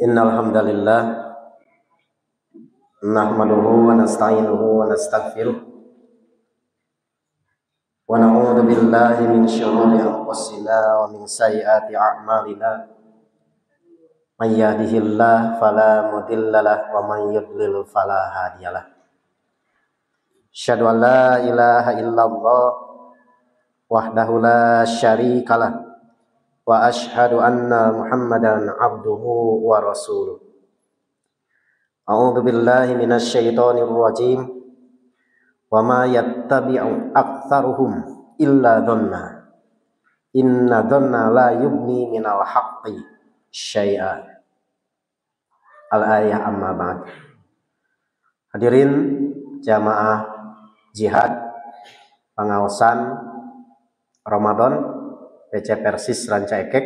Innal hamdalillah nahmaduhu wa nasta'inuhu wa nastaghfiruh wa na'udzu billahi min syururi anfusina wa min sayyiati a'malina. May yahdihillahu fala mudhillalah wa may yudlil fala hadiyalah. Asyhadu an la ilaha illallah wahdahu la syarikalah wa asyhadu anna Muhammadan abduhu wa rasuluh. A'udzu billahi minasy syaithanir rajim. Wa ma yattabi'u aktsaruhum illa dhanna. Inna dhanna la yubni minal haqqi syai'a. Al-ayah amma ba'd. Hadirin jamaah jihad pengawasan Ramadan PC Persis Ranca Ekek.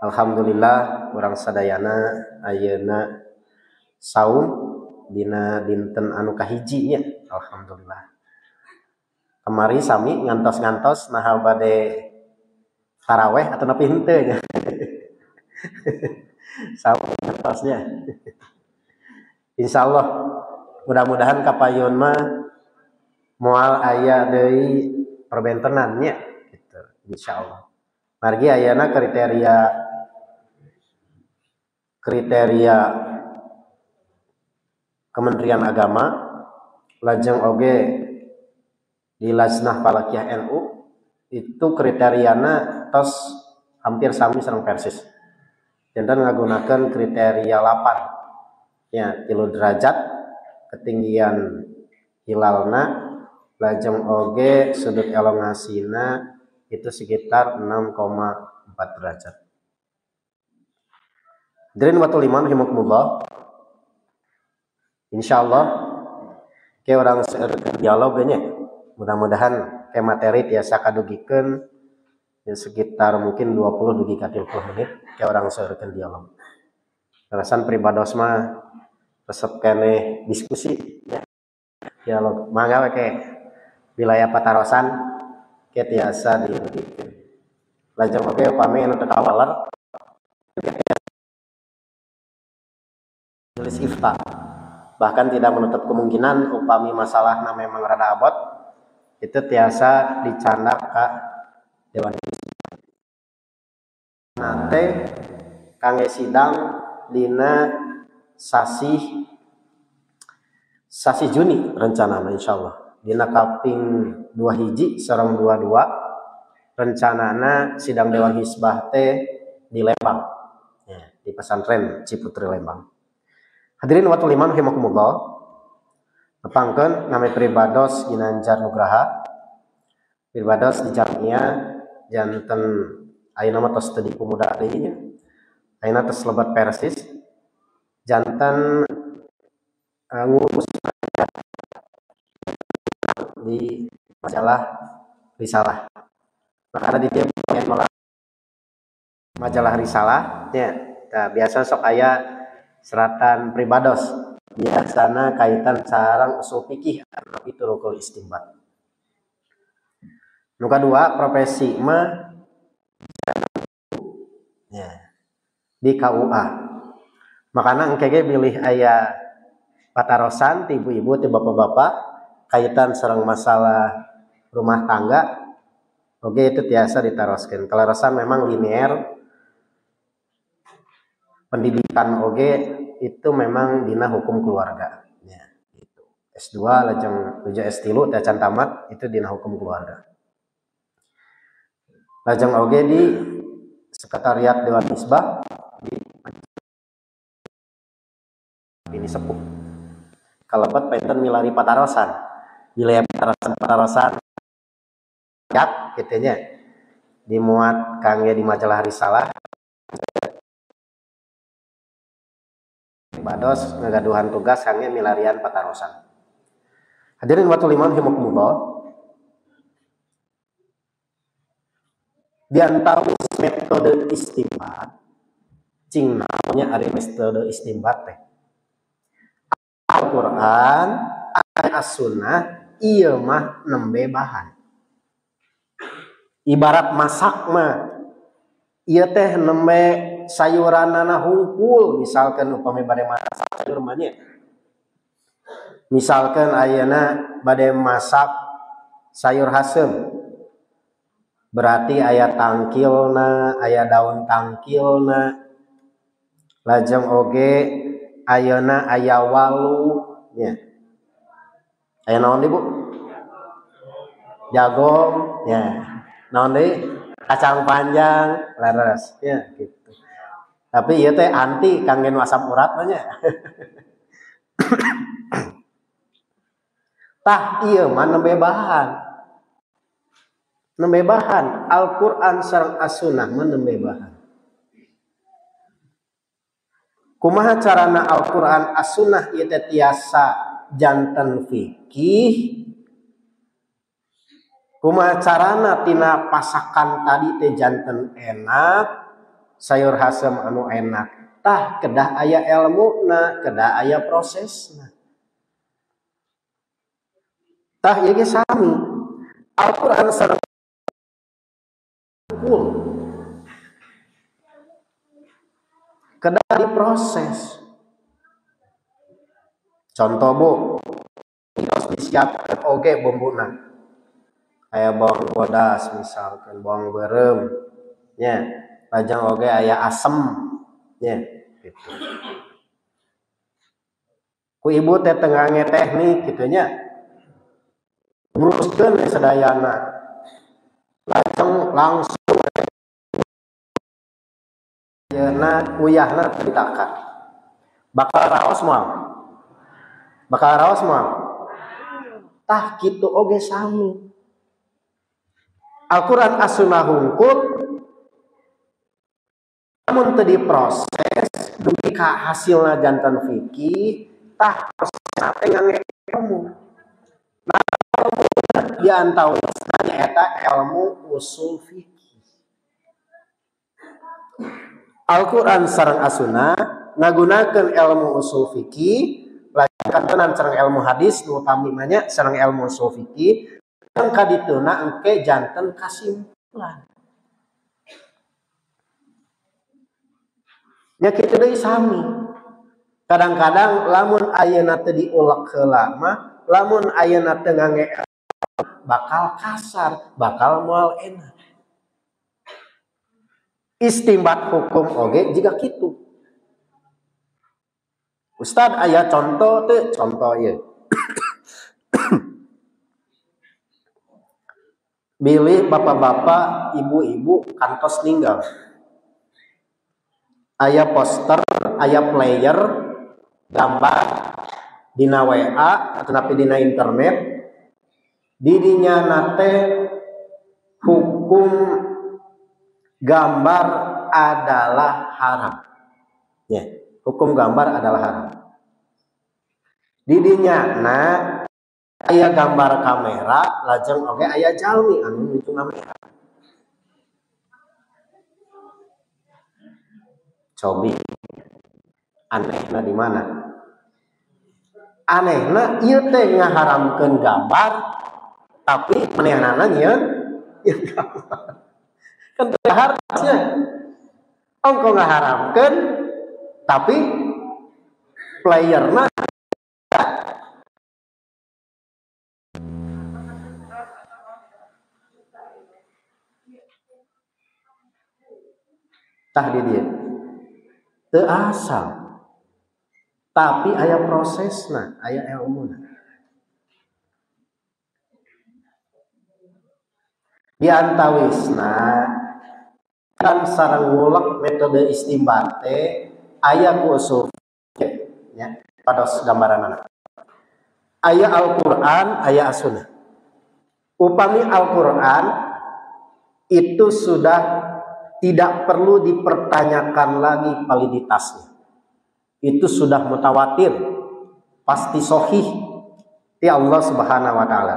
Alhamdulillah urang sadayana ayeuna saum dina dinten anu kahiji nya. Alhamdulillah. Kemari sami ngantos-ngantos naha bade taraweh atau nepi henteu nya. Saum ngantosnya. Insyaallah mudah-mudahan kapayun mah moal aya deui perbentenan nya gitu. Insyaallah. Margi ayana kriteria Kementerian Agama lajeng oge di Lajnah Falakiyah NU itu kriteriana tos hampir sami sareng Persis. Jantan ngagunakeun kriteria 8 ya 3 derajat ketinggian hilalna lajeng oge sudut elongasina itu sekitar 6,4 derajat. Hadirin wa tuliman rahimakumullah. Insyaallah ke orang dialognya mudah-mudahan ke materi tiasa kadugikeun di sekitar mungkin 20 dugi ka 30 menit ke orang seureun dialog. Alasan pribados mah resep keneh diskusi ya. Dialog mangga we ke wilayah patarosan ke tiasa didugikeun. Lajeng oge upami anu teu kawaler tulis ifta. Bahkan tidak menutup kemungkinan upami masalahna memang rada abot itu tiasa dicandak ka Dewan nate kangge sidang dina sasi Juni rencanana insyaallah dina kaping 2 hiji sareng 22 rencanana sidang Dewan Hizbah teh di Lembang ya, di pesantren Ciputri Lembang. Hadirin wa tuliman rahimakumullah. Nepangkeun nami pribados Ginanjar Nugraha. Pribados di Jamia janten ayeuna mah tos teu dipemuda deui nya. Ayeuna tos lebat Persis. Janten ngurus di majalah Risalah. Makana di dieu majalah Risalah nya. Nah, biasa sok aya seratan pribados biasana kaitan sareng usul fikih itu rukul istinbat. Nu kadua profesi mah ya di KUA. Makana engke ge bilih aya patarosan ti ibu-ibu ti bapak-bapak kaitan sareng masalah rumah tangga oge itu tiasa ditaroskeun. Kalarosan memang linear pendidikan oge itu memang dina hukum keluarga ya, gitu. S2 lajeng nuju S3 teh can tamat itu dina hukum keluarga. Lajeng oge di sekretariat Dewan Hizbah di ini sepuh. Kalebet penten milari patarosan. Wilayah patarosan ya kitu nya. Dimuat kangge di majalah Risalah. Bados ngagaduhan tugas kangge milarian patarosan. Hadirin wa tuliman rahimakumullah. Di antara metode istinbat cing naonnya ari metode istinbat teh. Al-Qur'an, as-sunnah ieu mah nembe bahan. Ibarat masak mah ieu teh nembe sayuranana hungkul, misalkan upami bade masak sayur mah nya. Misalkan ayeuna bade masak sayur hasem, berarti aya tangkilna, aya daun tangkilna, lajeng oge ayeuna aya walu nya. Aya naon deui Bu? Jagong nya. Naon deui? Kacang panjang, leres ya gitu. Tapi ieu teh anti kangge nu asam urat mah nya. Tah ieu mah nembe bahan. Nembe bahan Al-Qur'an sareng As-Sunnah mah nembe bahan. Kumaha carana Al-Qur'an As-Sunnah ieu teh tiasa janten fikih. Kumaha carana tina pasakan tadi teh janten enak, sayur hasem anu enak. Tah kedah aya ilmuna, kedah aya prosesna. Tah ieu ge sami. Al-Qur'an sareng kedah diproses. Contoh Bu, harus disiapkan oge bumbuna. Aya bawang bodas misalkan, bawang beureum nya. Lajeng oge aya asem nya gitu. Ku ibu teh tengah ngeteknik kitu nya. Nguruskeun sadayana. Lajeng langsung yeuna uyahna ditakar. Bakal raos moal. Bakal raos moal. Tah kitu oge sami. Al-Qur'an As-Sunnah hungkul namun teu diproses dugi ka hasilna janten fikih, tah prosesna teh ngangge ilmu. Nah, ilmu diantawisna nyaeta ilmu usul fikih. Al-Qur'an sareng As-Sunnah ngagunakeun ilmu usul fikih, lantaran sareng ilmu hadis nu utami mah nya sareng ilmu usul fikih, yang kadituna engke janten kasimpulan. Nya kitu deui sami. Kadang-kadang lamun ayeuna teu diulek heula mah, lamun ayeuna teu ngangge bakal kasar, bakal moal enak. Istimbat hukum oge jiga kitu. Ustad aya contoh teu? Contoh ieu. Bilih bapak-bapak, ibu-ibu kantos ninggal. Aya poster, aya player, gambar dina WA atau napi dina internet. Di dinya nate hukum gambar adalah haram. Ya, hukum gambar adalah haram. Di dinya na aya gambar kamera, lajeng oge aya jalmi anu nuju kamera. Cobi anehna di mana? Anehna ieu teh ngaharamkeun gambar tapi manehanana nyieun gambar. Kan teu harusnya. Ongko ngaharamkeun tapi playerna tah di dieu. Teu asal. Tapi aya prosesna, aya ilmuna. Di antawisna kan sareng ngulek metode istimbat teh aya ku usul ya pados gambaranna. Aya Al-Qur'an, aya As-Sunnah. Upami Al-Qur'an itu sudah tidak perlu dipertanyakan lagi validitasnya. Itu sudah mutawatir, pasti sahih di Allah Subhanahu wa taala.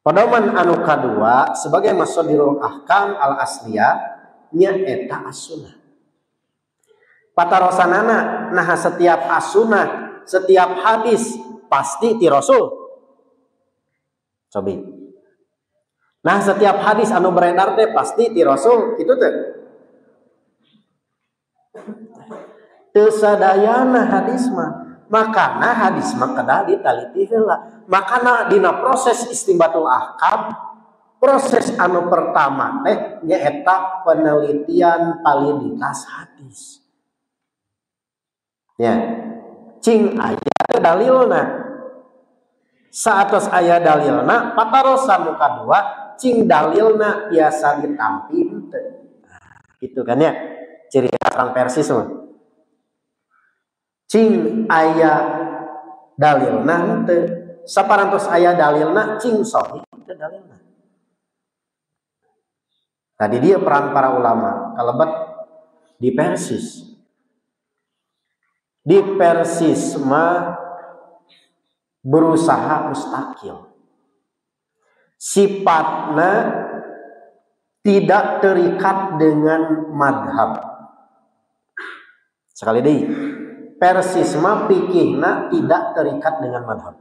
Pedoman anu kadua sebagai masdirul ahkam al-asliyah nya eta as-sunnah. Patarosanana nah setiap as-sunnah, setiap hadis pasti ti Rasul. Cobi. Nah setiap hadis anu beredar teh pasti ti Rasul gitu teh. Teu sadayana hadis mah. Makana hadis mah kedah ditaliti heula. Makana dina proses istinbatul ahkam, proses anu pertama teh nyaeta penelitian validitas hadis. Ya. Cing aya dalilna. Saatos aya dalilna, patarosan nu kadua cing dalilna biasa ditampi henteu. Gitu kan ya. Ciri khas orang Persis mah. Cing aya dalilna henteu. Saparantos aya dalilna cing sahih teu dalilna. Tadi dia peran para ulama kalebet di Persis. Di Persis mah berusaha mustakil. Sifatnya tidak terikat dengan madhab. Sekali deui, Persis mah pikihna tidak terikat dengan madhab.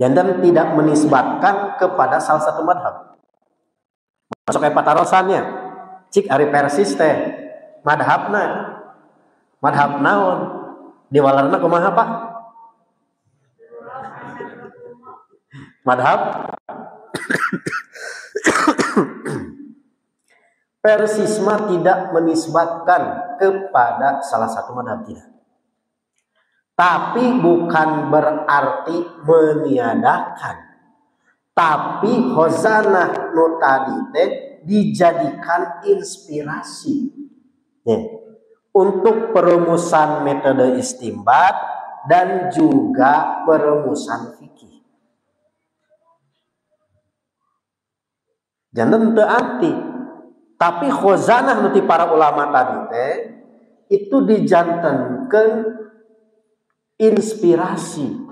Dan tidak menisbatkan kepada salah satu madhab. Masuk ke patarosannya, cik ari Persis teh madhabna madhab naon diwalarna kumaha Pak? Madhab Persisma tidak menisbatkan kepada salah satu madhab, tidak. Tapi bukan berarti meniadakan. Tapi hozanah nu tadi teh dijadikan inspirasi untuk perumusan metode istimbat dan juga perumusan fikih. Jangan teu arti, tapi khazanah nu ti para ulama tadi teh itu dijantenkeun inspirasi.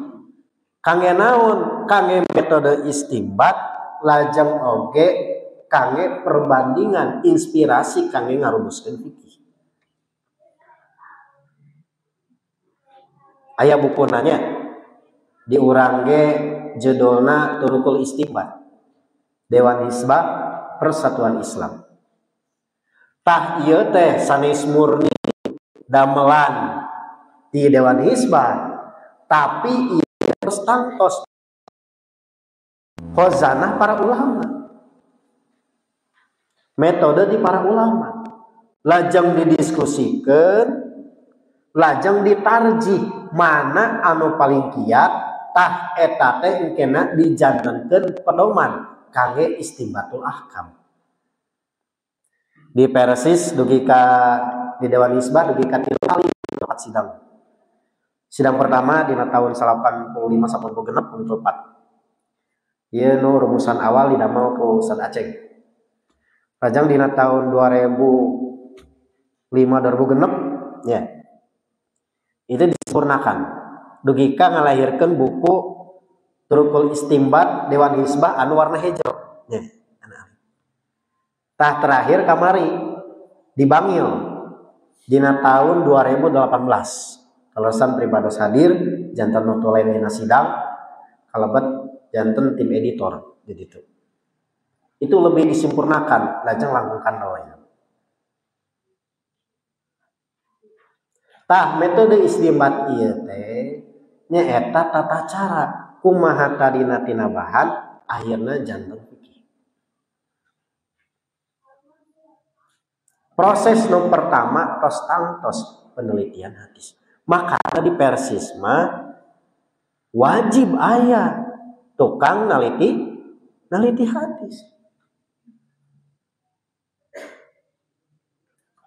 Kangge naon? Kangge metode istimbat, lajeng oge kangge perbandingan, inspirasi kangge ngarumuskeun fikih. Aya buku nanya diurang ge judulna Turukul Istimbat. Dewan Hizbah Persatuan Islam. Tah ieu teh sanes murni damelan di Dewan Hizbah, tapi ieu terus tangtos khazanah para ulama. Metode di para ulama. Lajeng didiskusikeun, lajeng ditarjih mana anu paling kiat, tah eta teh engkena dijantenkeun pedoman kangge istimbatul ahkam. Di Persis dugi ka di Dewan Hizbah dugi ka 3 kali dapat sidang. Sidang pertama dina tahun 85 sampai 86 untuk 4. Ieu nu rumusan awal didamel ku Ustaz Aceng. Lajeng dina tahun 2005 2006 ya. Itu disempurnakan. Dugi ka ngalahirkeun buku Turukul Istimbat Dewan Hizbah anu warna hijau. Ya. Tah terakhir kamari di Bangil dina tahun 2018. Kalasan pribados hadir janten nu tulen dina sidang kalebet janten tim editor jadi itu. Itu lebih disempurnakan lajeng langkungkan wae. Tah metode istimbat ieu teh nyaeta tata cara kumaha tadina tina bahan akhirna janten fikih. Proses nu pertama tos tangtos penelitian hadis. Maka di Persis mah wajib aya tukang naliti hadis.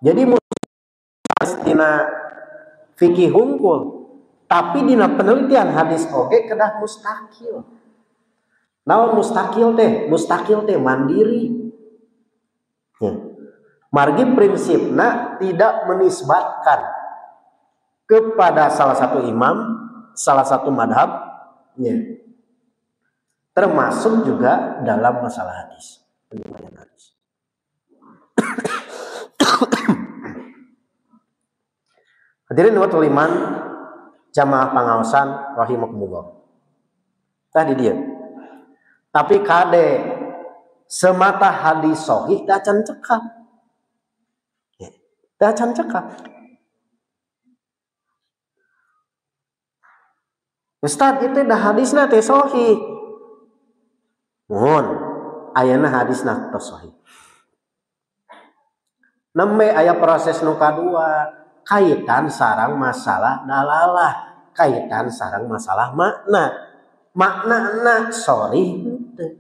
Jadi dina fikih hungkul, tapi dina penelitian hadis oge kedah mustakil. Naon mustakil teh? Mustakil teh mandiri. Margi prinsipna tidak menisbatkan kepada salah satu imam, salah satu madhab, termasuk juga dalam masalah hadis, penilaian hadis. Hadirin wa tuliman jamaah pangaosan rahimakumullah. Tadi dia Tapi kade semata hadis sahih da can cekap. Da can cekap. Ustaz itu dah hadisna teh sahih. Mohon ayeuna hadisna teh sahih. Nembe aya proses nu kadua kaitan sarang masalah dalalah, kaitan sarang masalah makna. Maknana sorry henteu.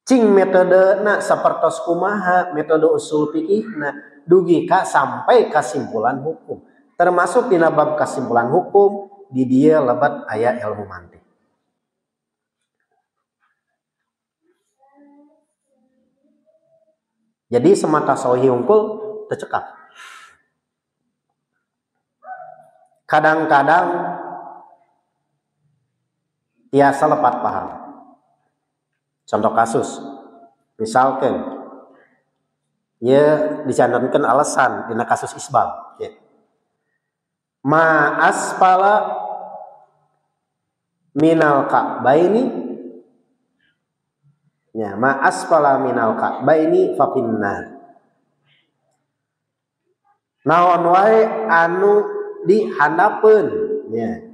Cing metodena sapertos kumaha metode usul fikihna dugi ka sampai kesimpulan hukum. Termasuk dina bab kesimpulan hukum di dieu lebat aya ilmu mantiq. Jadi semata sahih unggul tercekap. Kadang-kadang tiasa lepat paham. Contoh kasus, misalkan ya dicantumkan alasan dina kasus isbal. Ya. Ma asfala minal ka'baini, ya ma asfala minal ka'baini fa finnar. Naon wae anu dihandapeun, ya.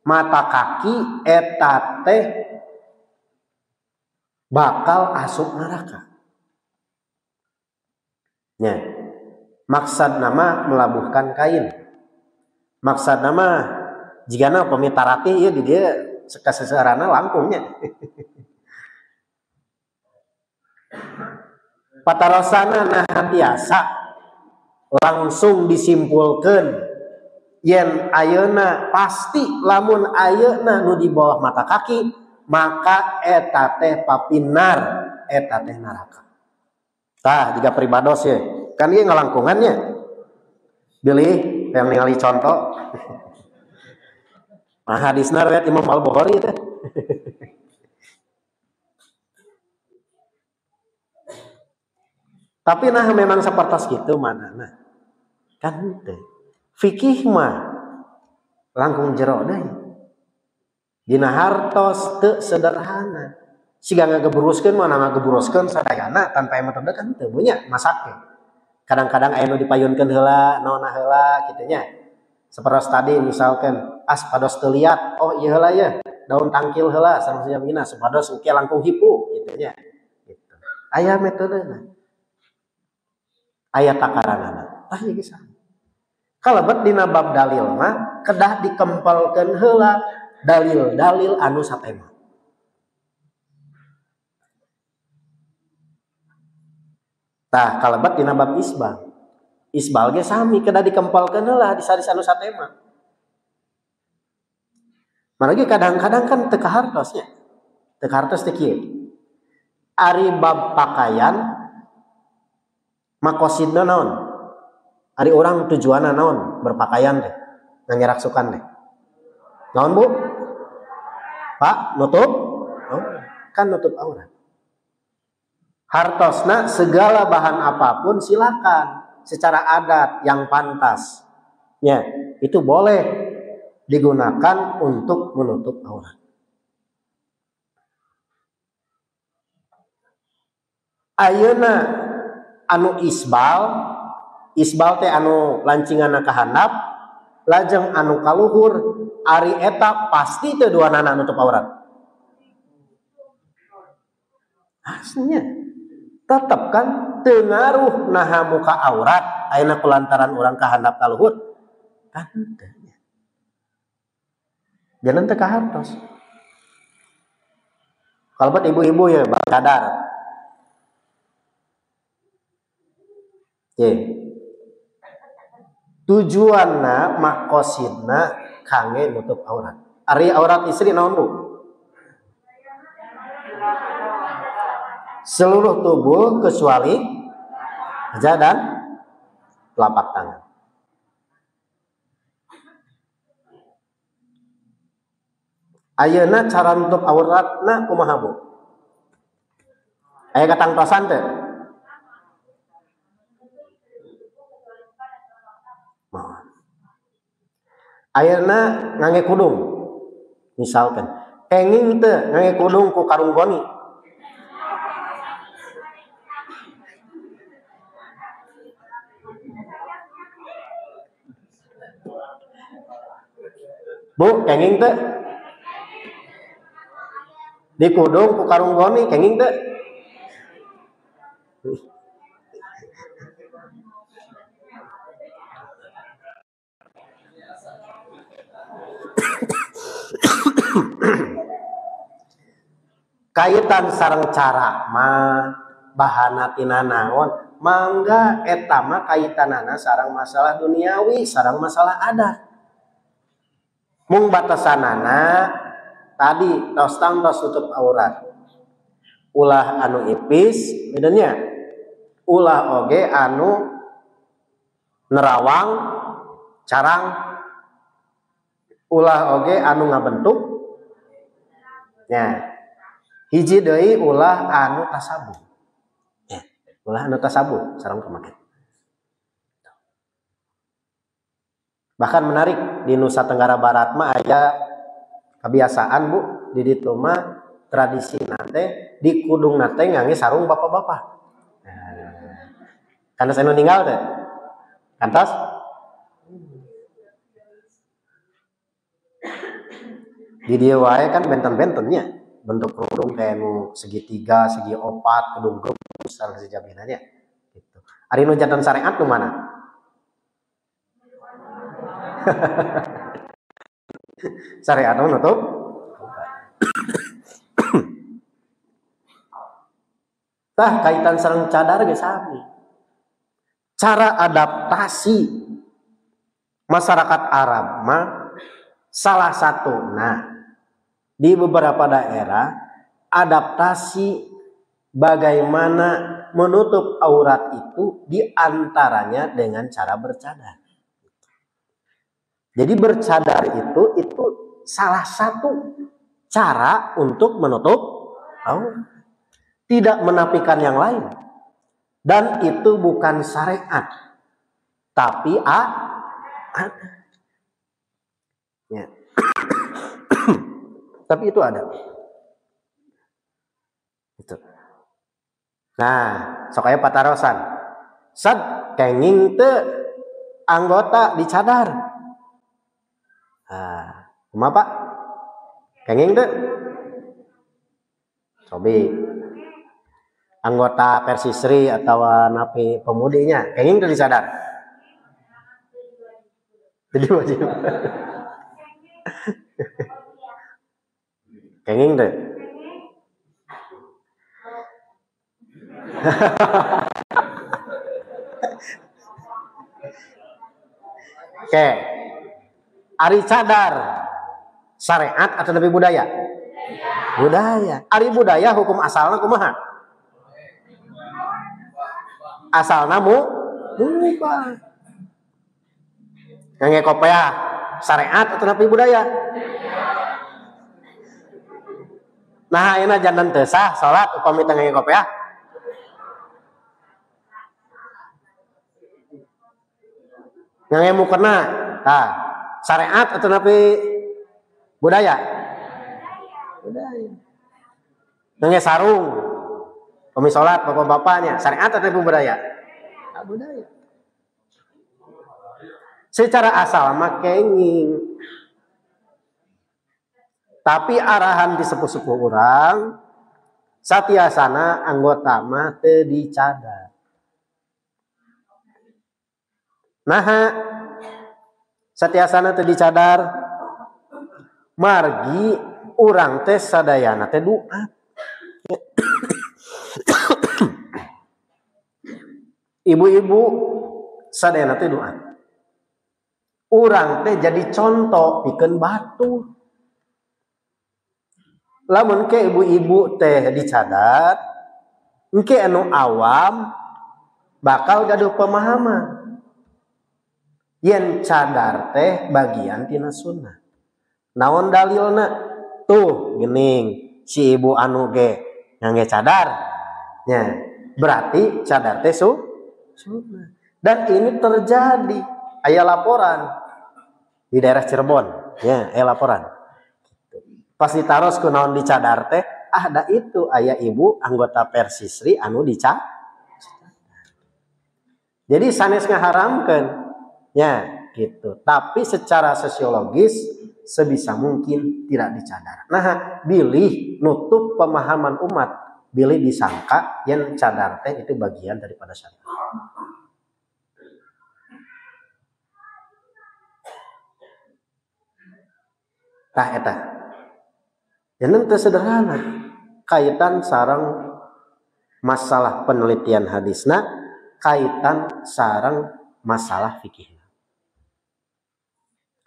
Mata kaki eta teh bakal asup neraka. Ya. Maksud nama melabuhkan kain. Maksud nama jigana pemita ratih ieu di dieu sekasesarana langkungnya. Patarosana nah tiasa langsung disimpulkeun yen ayeuna pasti lamun ayeuna nu di bawah mata kaki maka eta teh papinar, eta teh neraka. Tah jika pribados ya kan ieu ngalangkungannya bilih yang ningali contoh nah hadisna riwayat Imam Al-Bukhari teh tapi nah memang sapertos kitu manana kan teh fikih mah langkung jero deui dina hartos teu sederhana siga ngageburuskeun mah ngageburuskeun sadayana tanpa metode kan teu nya masake kadang-kadang aya nu dipayunkeun heula naonna heula kitu nya sapertos tadi misalkan pados teu liat oh ieu heula ya daun tangkil heula sareng sajamina sapados engke langkung hipu kitu nya gitu aya metodena aya takaranana tah ieu geus kalebet dina bab dalil mah kedah dikempelkeun heula dalil-dalil anu satema. Tah kalebet dina bab isbal. Isbal ge sami kedah dikempelkeun heula di sadis anu satema. Maragi kadang-kadang kan teu kahartos nya. Teu kahartos teh kieu. Ari bab pakaian makosidna naon? Ari orang tujuanna naon berpakaian teh ngangeraksukan teh naon Bu Pak nutup oh, kan nutup aurat hartosna segala bahan apapun silakan secara adat yang pantas ya itu boleh digunakan untuk menutup aurat ayeuna anu isbal teh anu lancinganna kahandap lajeng anu kaluhur ari eta pasti teu duanana nutup aurat aslinya tetep kan teu ngaruh naha muka aurat ayeuna kulantaran urang kahandap kaluhur kan teu jangan teu kahartos kalebet ibu-ibu ya bang cadar ye tujuanna makosidna kangge nutup aurat. Ari aurat istri naon Bu? Seluruh tubuh kecuali wajah dan telapak tangan. Ayeuna cara nutup auratna kumaha Bu? Aya katangtosan teh? Ayeuna ngangge kudung misalkan kenging teu ngangge kudung ku karung goni. Bu, kenging teu di kudung ku karung goni kenging teu? Kaitan sareng cara mah bahana tina naon mangga eta mah kaitanana sareng masalah duniawi sareng masalah adat. Mung batasanana tadi tos tangtos tutup aurat ulah anu ipis bedanya ulah oge anu nerawang carang ulah oge anu ngabentuk nya hiji deui ulah anu tasabuh ya ulah anu tasabuh sareng pamake. Bahkan menarik di Nusa Tenggara Barat mah aya kebiasaan Bu di ditu mah tradisi nate di kudung nate ngangge sarung bapak-bapak. Karena saya ninggal teh. Kantos? Di dieu wae kan benten-bentennya bentuk kudung kayak nu segitiga, segi opat, kudung gebus sareng sejabinanya gitu. Ari nu janten syariat nu mana? Syariat nutup. Tah kaitan sareng cadar ge sami. Cara adaptasi masyarakat Arab mah salah satuna di beberapa daerah adaptasi bagaimana menutup aurat itu diantaranya dengan cara bercadar. Jadi bercadar itu salah satu cara untuk menutup aurat. Tidak menafikan yang lain. Dan itu bukan syariat. Tapi ada. Ya. Tapi itu ada. Itu. Nah, sok aya patarosan. Sad kenging teu anggota dicadar. Kumaha Pak? Kenging teu? Cobi anggota Persisri atau napi pemudinya, kenging teu dicadar. Jadi wajib. Kenging teu? Oke. Ari cadar syariat atau lebih budaya? Budaya. Ari budaya hukum asalna kumaha? Asalna mubah. Ngangge kopiah syariat atau lebih budaya? Nah, ayeuna janten teu sah salat upami teu ngangge kopiah. Ngangge mukena, tah syariat atau napi budaya? Budaya. Ngangge sarung, upami salat bapak-bapaknya, syariat atau napi budaya? Budaya. Secara asal mah kenging. Tapi arahan di sepuh-sepuh urang satiasana anggota mah teu dicadar. Nah, satiasana teu dicadar margi urang teh sadayana teh duat. Ibu-ibu sadayana teh duat. Urang teh jadi contoh pikeun batu. Lamun ke ibu-ibu teh dicadar, engke anu awam bakal gaduh pemahaman. Yen cadar teh bagian tina sunnah. Naon dalilna? Tuh geuning si ibu anu ge ngangge cadar. Nya, berarti cadar teh sunnah. Dan ini terjadi, aya laporan di daerah Cirebon, ya, aya laporan. Pas ditaros ku naon dicadar teh, da itu aya ibu anggota Persisri anu dicadar. Jadi sanes ngaharamkeun nya gitu. Tapi secara sosiologis sebisa mungkin tidak dicadar. Nah, bilih nutup pemahaman umat, bilih disangka yang cadar teh itu bagian daripada syariat. Tah eta. Yang teu sederhana. Kaitan sareng masalah penelitian hadisna, kaitan sareng masalah fikih.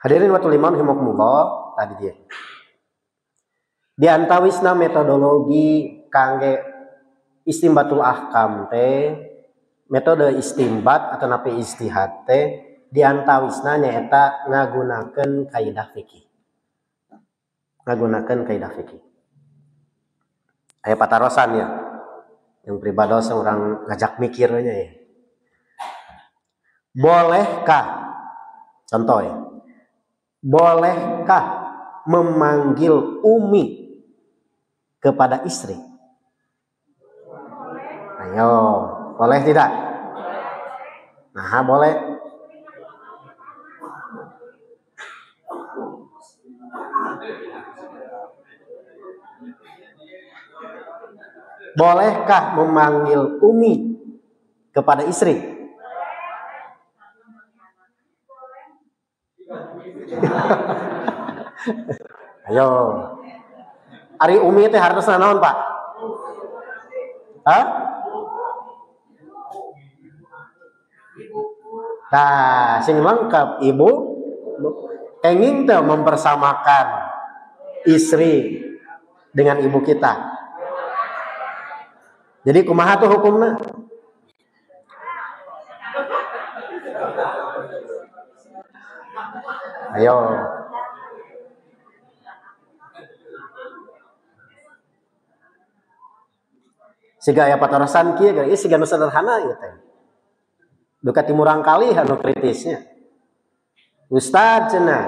Hadirin wa tuliman rahimakumullah, tadi dia. Di antawisna metodologi kangge istimbatul ahkam teh, metode istimbat atau napi istihad teh di antawisna nyaeta ngagunakeun kaidah fikih. Ngagunakeun kaidah fikih. Aya patarosan ya. Yang pribados orang ngajak mikirnya ya. Bolehkah, contoh ya, bolehkah memanggil umi kepada istri? Ayo, boleh tidak? Nah, boleh. Bolehkah memanggil umi kepada istri? Ayo. Ari umi teh hartosna naon, Pak? Hah? Nah, sing lengkap ibu kenging teh mempersamakan istri dengan ibu kita. Jadi kumaha tuh hukumna? Ayo. Siga aya patarosan kieu ieu siga nu sederhana ieu teh. Duka timurang kali anu kritisnya. Ustaz cenah.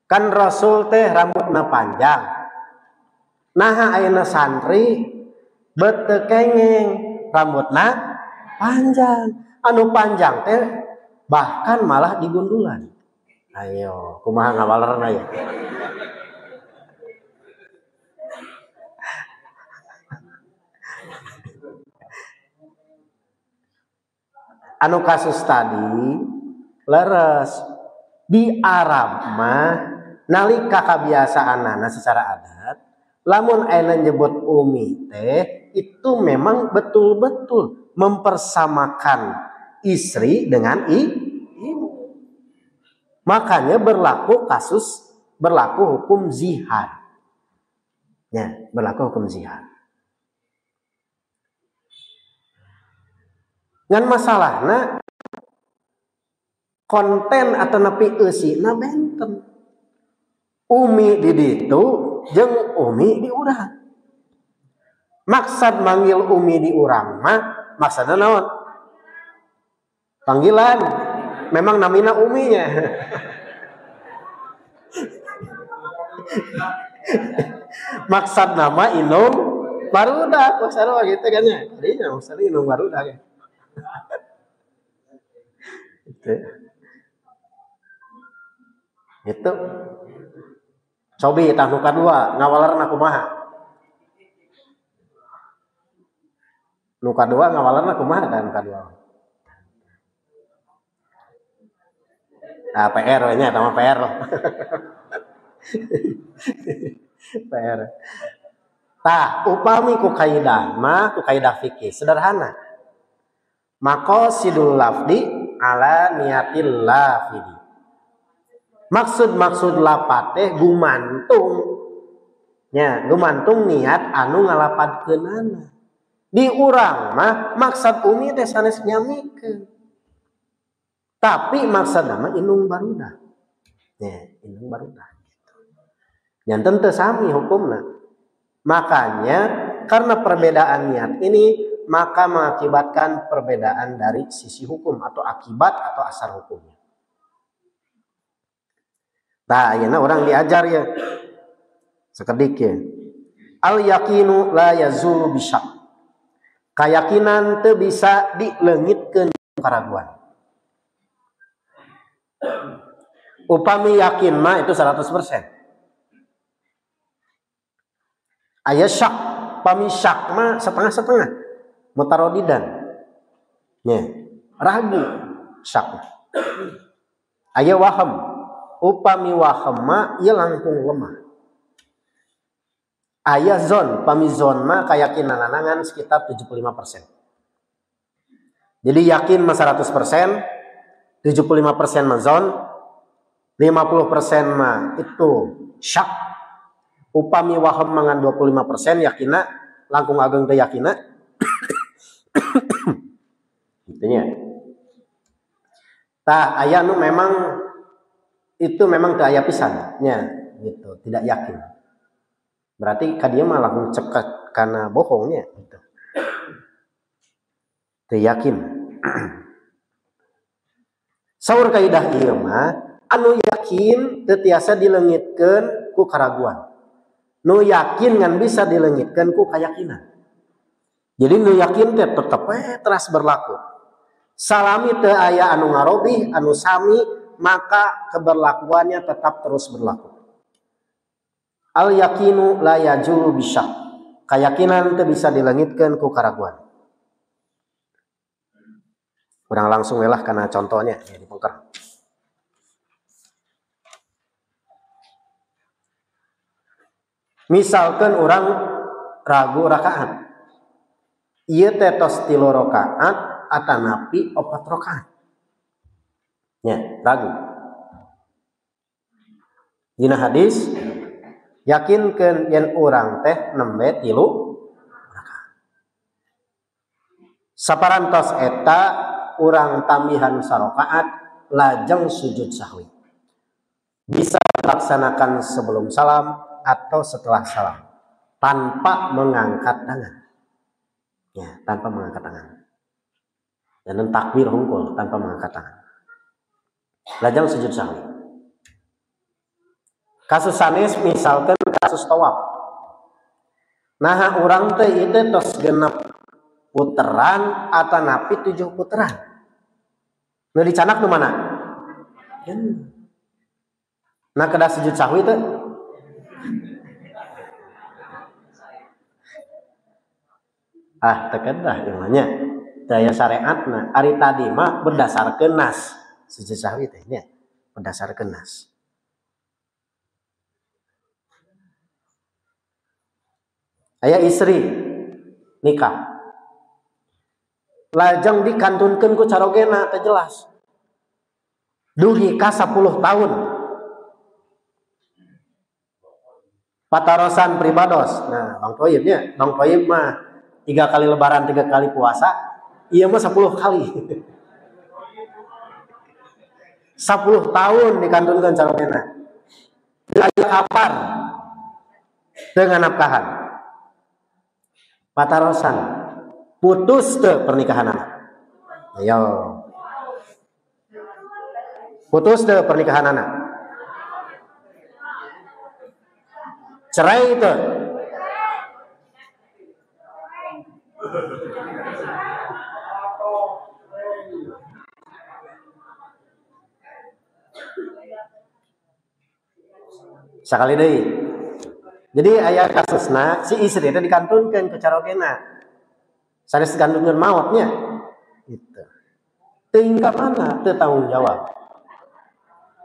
Kan Rasul teh rambutna panjang. Nah ayeuna santri beuteuk kengeng rambutna panjang. Anu panjang teh bahkan malah digundulan. Ayo, kumaha ngawalerna ya? Anu kasus tadi leres di Arab mah nalika kabiasaanana secara adat lamun aya nyebut umi teh itu memang betul-betul mempersamakan istri dengan ibu. Makanya berlaku hukum zihar. Ya, berlaku hukum zihar. Ngan masalahna konten atau napi eusina benten. Umi di ditu jeung umi di urang. Maksud manggil umi di urang mah maksudna naon? Panggilan. Memang namina uminya. Maksud nama inung barudak maksudna gitu kan ya. Dinya maksudna inung barudak ya. Itu cobi tah nu kadua ngawalerna kumaha? Nu kadua ngawalerna kumaha dan kadua? Ah PR nya eta mah PR. PR. Tah upami ku kaidah mah ku kaidah fikih sederhana. Maqasidul lafdi ala niatil lafidi. Maksud lapat teh gumantung. Nya, gumantung niat anu ngalapadkeunana. Di urang mah maksud umi teh sanes nyamikeun. Tapi maksud nama inung barudak. Nya, inung barudak. Nyanten teu sami hukumna. Makanya karena perbedaan niat ini maka mengakibatkan perbedaan dari sisi hukum atau akibat atau asar hukumnya. 'Nah, ayeuna orang diajar ya. Sekedik ya. Al yakinu la yazulu bisyak. Keyakinan teu bisa dileungitkeun karaguan. Upami yakin mah itu 100%. Aya syak, pami syak mah setengah-setengah. Mutarodidan. Nya, ragu syak. Aya waham. Upami waham mah ieu langkung lemah. Aya zon, pami zon mah keyakinan anangan sekitar 75%. Jadi yakin mah 100%, 75% mah zon, 50% mah itu syak. Upami waham mangan 25% yakina, langkung ageng teh yakina. Itunya. Tah aya nu memang itu memang teu aya pisannya gitu, tidak yakin. Berarti kadieu mah langsung cekat karena bohongnya gitu. Teu yakin. Saur kaidah ieu mah anu yakin teu tiasa dileungitkeun ku karaguan. Nu yakin ngan bisa dileungitkeun ku keyakinan. Jadi nu yakin teh tetep teras berlaku. Salami teu aya anu ngarobih, anu sami, maka keberlakuannya tetap terus berlaku. Al yakinu la yajulu bisyak. Keyakinan teu bisa dileungitkeun ku karaguan. Urang langsung welah kana contohnya ya dipungker. Misalkan orang ragu rakaat. Ieu teh tos 3 rakaat atanapi 4 rakaat. Nya, ragu. Dina hadis yakinkeun yen urang teh nembe 3 rakaat. Saparantos eta urang tambihan sarakaat lajeng sujud sahwi. Bisa dilaksanakan sebelum salam atau setelah salam tanpa mengangkat tangan. Ya, tanpa mengangkat tangan. Dan takbir hungkul tanpa mengangkat tangan. Lajang sujud sahwi. Kasus sanes misalkan kasus tawaf. Nah, urang teh ieu tos 6 puteran atanapi 7 puteran. Nu dicanak nu mana? Nah, kada sujud sahwi teh tekedah ilmunya daya syariatna ari tadi mah berdasarkeun nas sujud sahwi teh nya berdasarkeun nas. Aya istri nikah lajeng dikantunkeun ku carogena teh jelas duh nikah 10 tahun patarosan pribados. Nah, Bang Toyib nya, Bang Toyib mah 3 kali lebaran 3 kali puasa, iya mah 10 kali. 10 tahun dikantunkeun carogena. Aya kapar dengan nafkahan. Patarosan putus teu pernikahanna. Ayo. Putus teu pernikahanna. Cerai teu. Sakali deui. Jadi aya kasusna si istri teh dikantunkeun ke carogena. Sanes dikantunkeun maotnya. Gitu. Teuing ka mana teu tanggung jawab.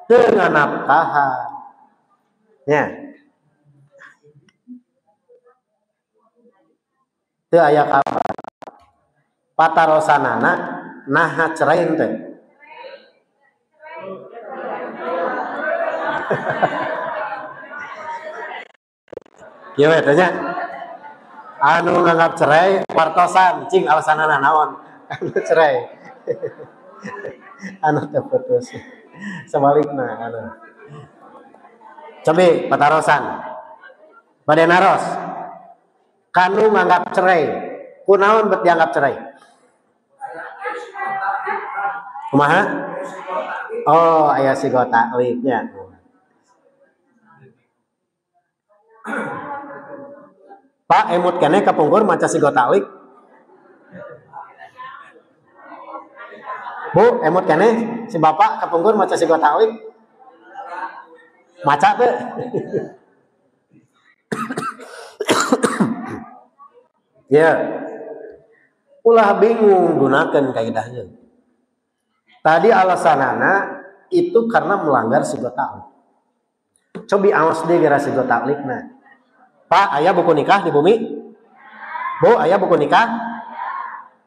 Teu nganafkahan. Nya. Teu aya kabar. Patarosanana naha cerai teh. Kieu tanya. Anu nganggap cerai wartosan cing alasanana naon? Anu cerai. Anu teh putus. Sebalikna anu. Cobi patarosan. Bade naros. Kanu nganggap cerai. Kunaon bet dianggap cerai? Kumaha? Oh, aya sigo taklifnya. Pak emut kene kapungkur maca sigo taklik. Bu emut kene si bapak kapungkur maca sigo taklik. Maca teh. Ya. Ulah bingung gunakan kaidahnya. Tadi alasanana itu karena melanggar sigo taklik. Cobi awas deh gara sigo taklikna. Pak, ayah buku nikah di bumi? Bu, ayah buku nikah?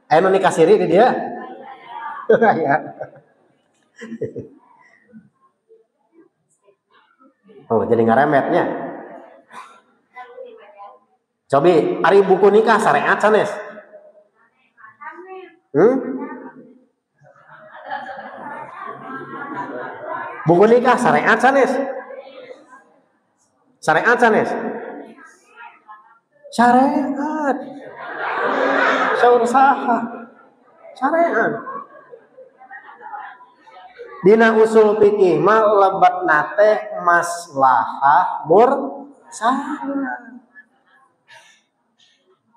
Ayah nu nikah siri di dia? Oh, jadi ngaremetnya. Cobi, ari buku nikah syariat sanes. Buku nikah syariat sanes. Syariat sanes. Syariat. Saur saha. Syariat. Dina usul fikih mah lebatna teh maslahah mursalah.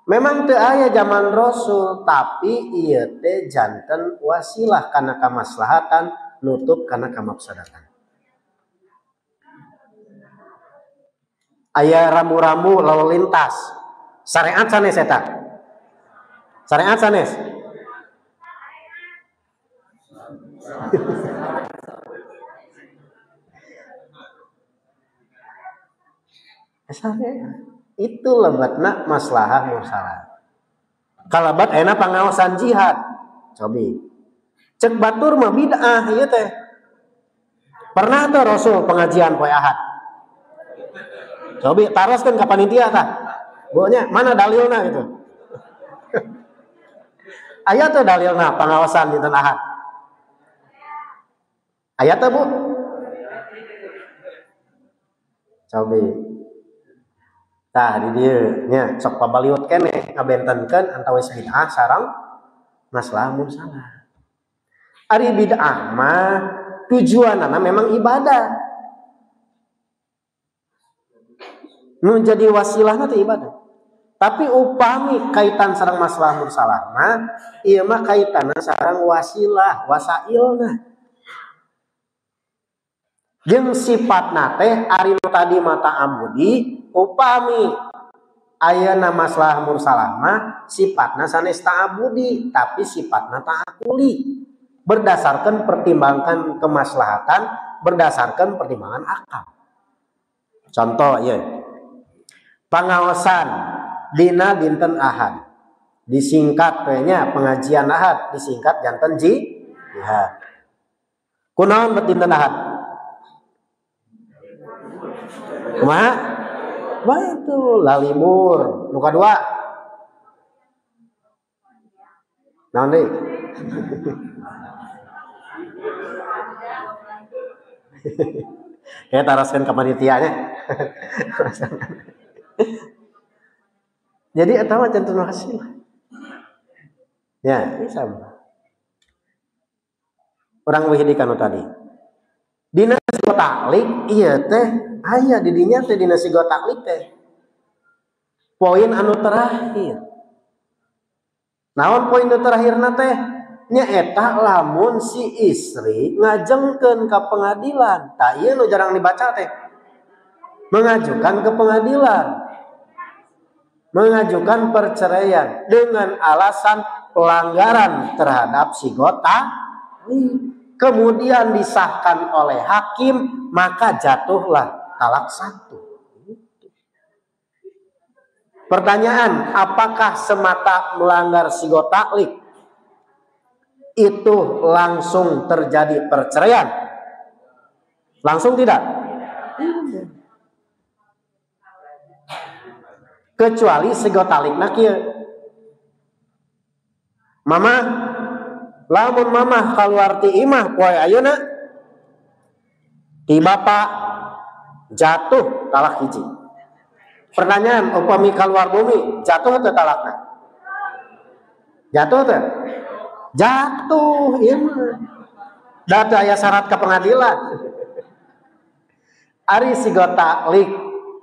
Memang teu aya zaman Rasul, tapi ieu teh janten wasilah kana kamaslahatan nutup kana kamafsadatan. Aya rambu-rambu lalu lintas. Syariat sanes eta. Syariat sanes. Itu lebatna maslahah mursalah. Kalabat enak pengawasan jihad. Cobi. Cek batur mah bid'ah ieu teh. Pernah tuh Rasul pengajian poe Ahad. Cobi taroskeun ka panitia tah. Bonya mana dalilna gitu. Aya teh dalilna pengawasan dinten Ahad. Aya teh Bu? Cobi. Tah di dieu nya sok pabaliut keneh ngabentenkeun antawis bid'ah sareng maslahah mursalah. Ari bid'ah mah tujuanna memang ibadah. Nu jadi wasilahna teh ibadah. Tapi upami kaitan sareng maslahah mursalah mah ieu mah kaitanna sareng wasilah, wasailna. Jeung sifatna teh ari nu tadi mata amudi upami ayeuna maslahah mursalah mah sifatna sanes ta'abudi tapi sifatna ta'akuli berdasarkan pertimbangan kemaslahatan berdasarkan pertimbangan akal. Contoh ya pengawasan dina dinten Ahad disingkat nya pengajian Ahad disingkat janten jihad. Kunaon bet dinten Ahad? Kumaha? Baik tuh lalimur. Nu kadua. Naon deui? Ya taraskeun ka panitianya. Jadi eta mah janten hasil. Ya, bisa. Urang wihidi kanu tadi. Dina sigo taklik ieu teh aya di dinya teh dina sigo taklik teh. Poin anu terakhir. Naon poin anu terakhirna teh? Nyaeta lamun si istri ngajengkeun ka pengadilan. Tah ieu nu jarang dibaca teh. Mengajukan ke pengadilan. Mengajukan perceraian dengan alasan pelanggaran terhadap sigo taklik. Kemudian disahkan oleh hakim, maka jatuhlah talak 1. Pertanyaan, apakah semata melanggar sigo taklik itu langsung terjadi perceraian? Langsung tidak? Kecuali sigo taklikna kieu. Mama lamun mamah kaluar ti imah poe ayeuna ti bapak jatuh talak hiji. Pertanyaan, upami kaluar bumi jatuh teu talakna? Jatuh teu? Jatuh, ieu mah. Da teu aya syarat ka pengadilan. Ari sigo taklik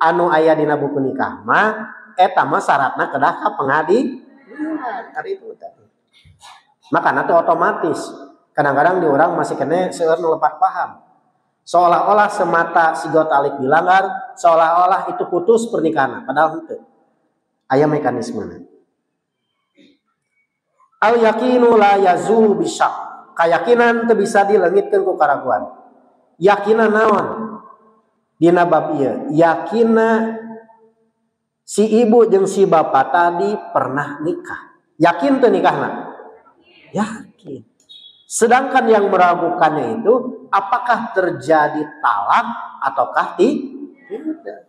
anu aya dina buku nikah mah eta mah syaratna kedah ka pengadilan. Tadi itu tadi. Maka nanti otomatis kadang-kadang di orang masih kena seueur lepas paham. Seolah-olah semata sigot talik dilanggar, seolah-olah itu putus pernikahan, padahal henteu. Aya mekanismenya. Al yakinu la yazulu bisyak. Kayakinan teu bisa dileungitkeun ku karaguan. Yakinan naon? Dina bab ieu, yakina si ibu jeung si bapak tadi pernah nikah. Yakin teu nikahna? Yakin. Sedangkan yang meragukannya itu apakah terjadi talak ataukah tidak.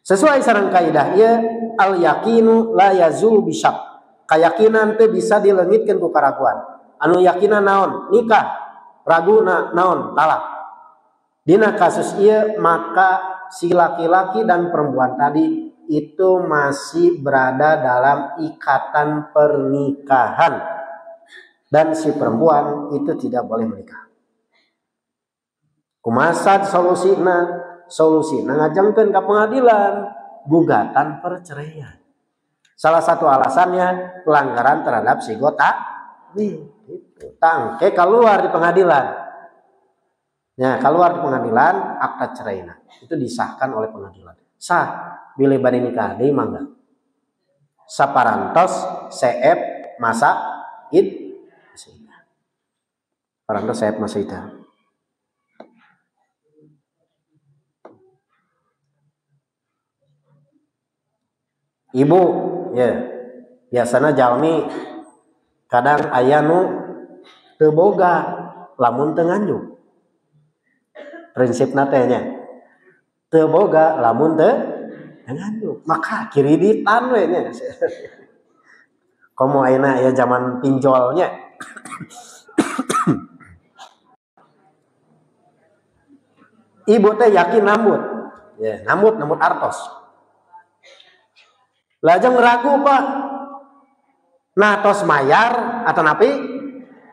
Sesuai sareng kaidah ieu al yakinu la yazul bisyak. Kayakinan teh bisa dileungitkeun ku karaguan. Anu yakinan naon? Nikah. Raguna naon? Talak. Dina kasus ieu maka si laki-laki dan perempuan tadi itu masih berada dalam ikatan pernikahan. Dan si perempuan itu tidak boleh menikah. Kumasad solusina ngajengkeun ka pengadilan gugatan perceraian. Salah satu alasannya pelanggaran terhadap sigota tangke keluar di pengadilan. Ya, keluar di pengadilan akta ceraina itu disahkan oleh pengadilan. Sah bilih bade nikah deui mangga. Saparantos seep masa parantos seep masa iddah. Ibu, ya, biasanya jalmi kadang aya nu teu boga lamun teu nganjuk. Prinsipna teh nya teu boga lamun teu nganjuk. Maka kiriditan we nya. Komo ayeuna aya zaman pinjolnya. Ibu teh yakin nambut. Ya, nambut artos. Lajeng ragu Pak. Nah tos mayar atau napi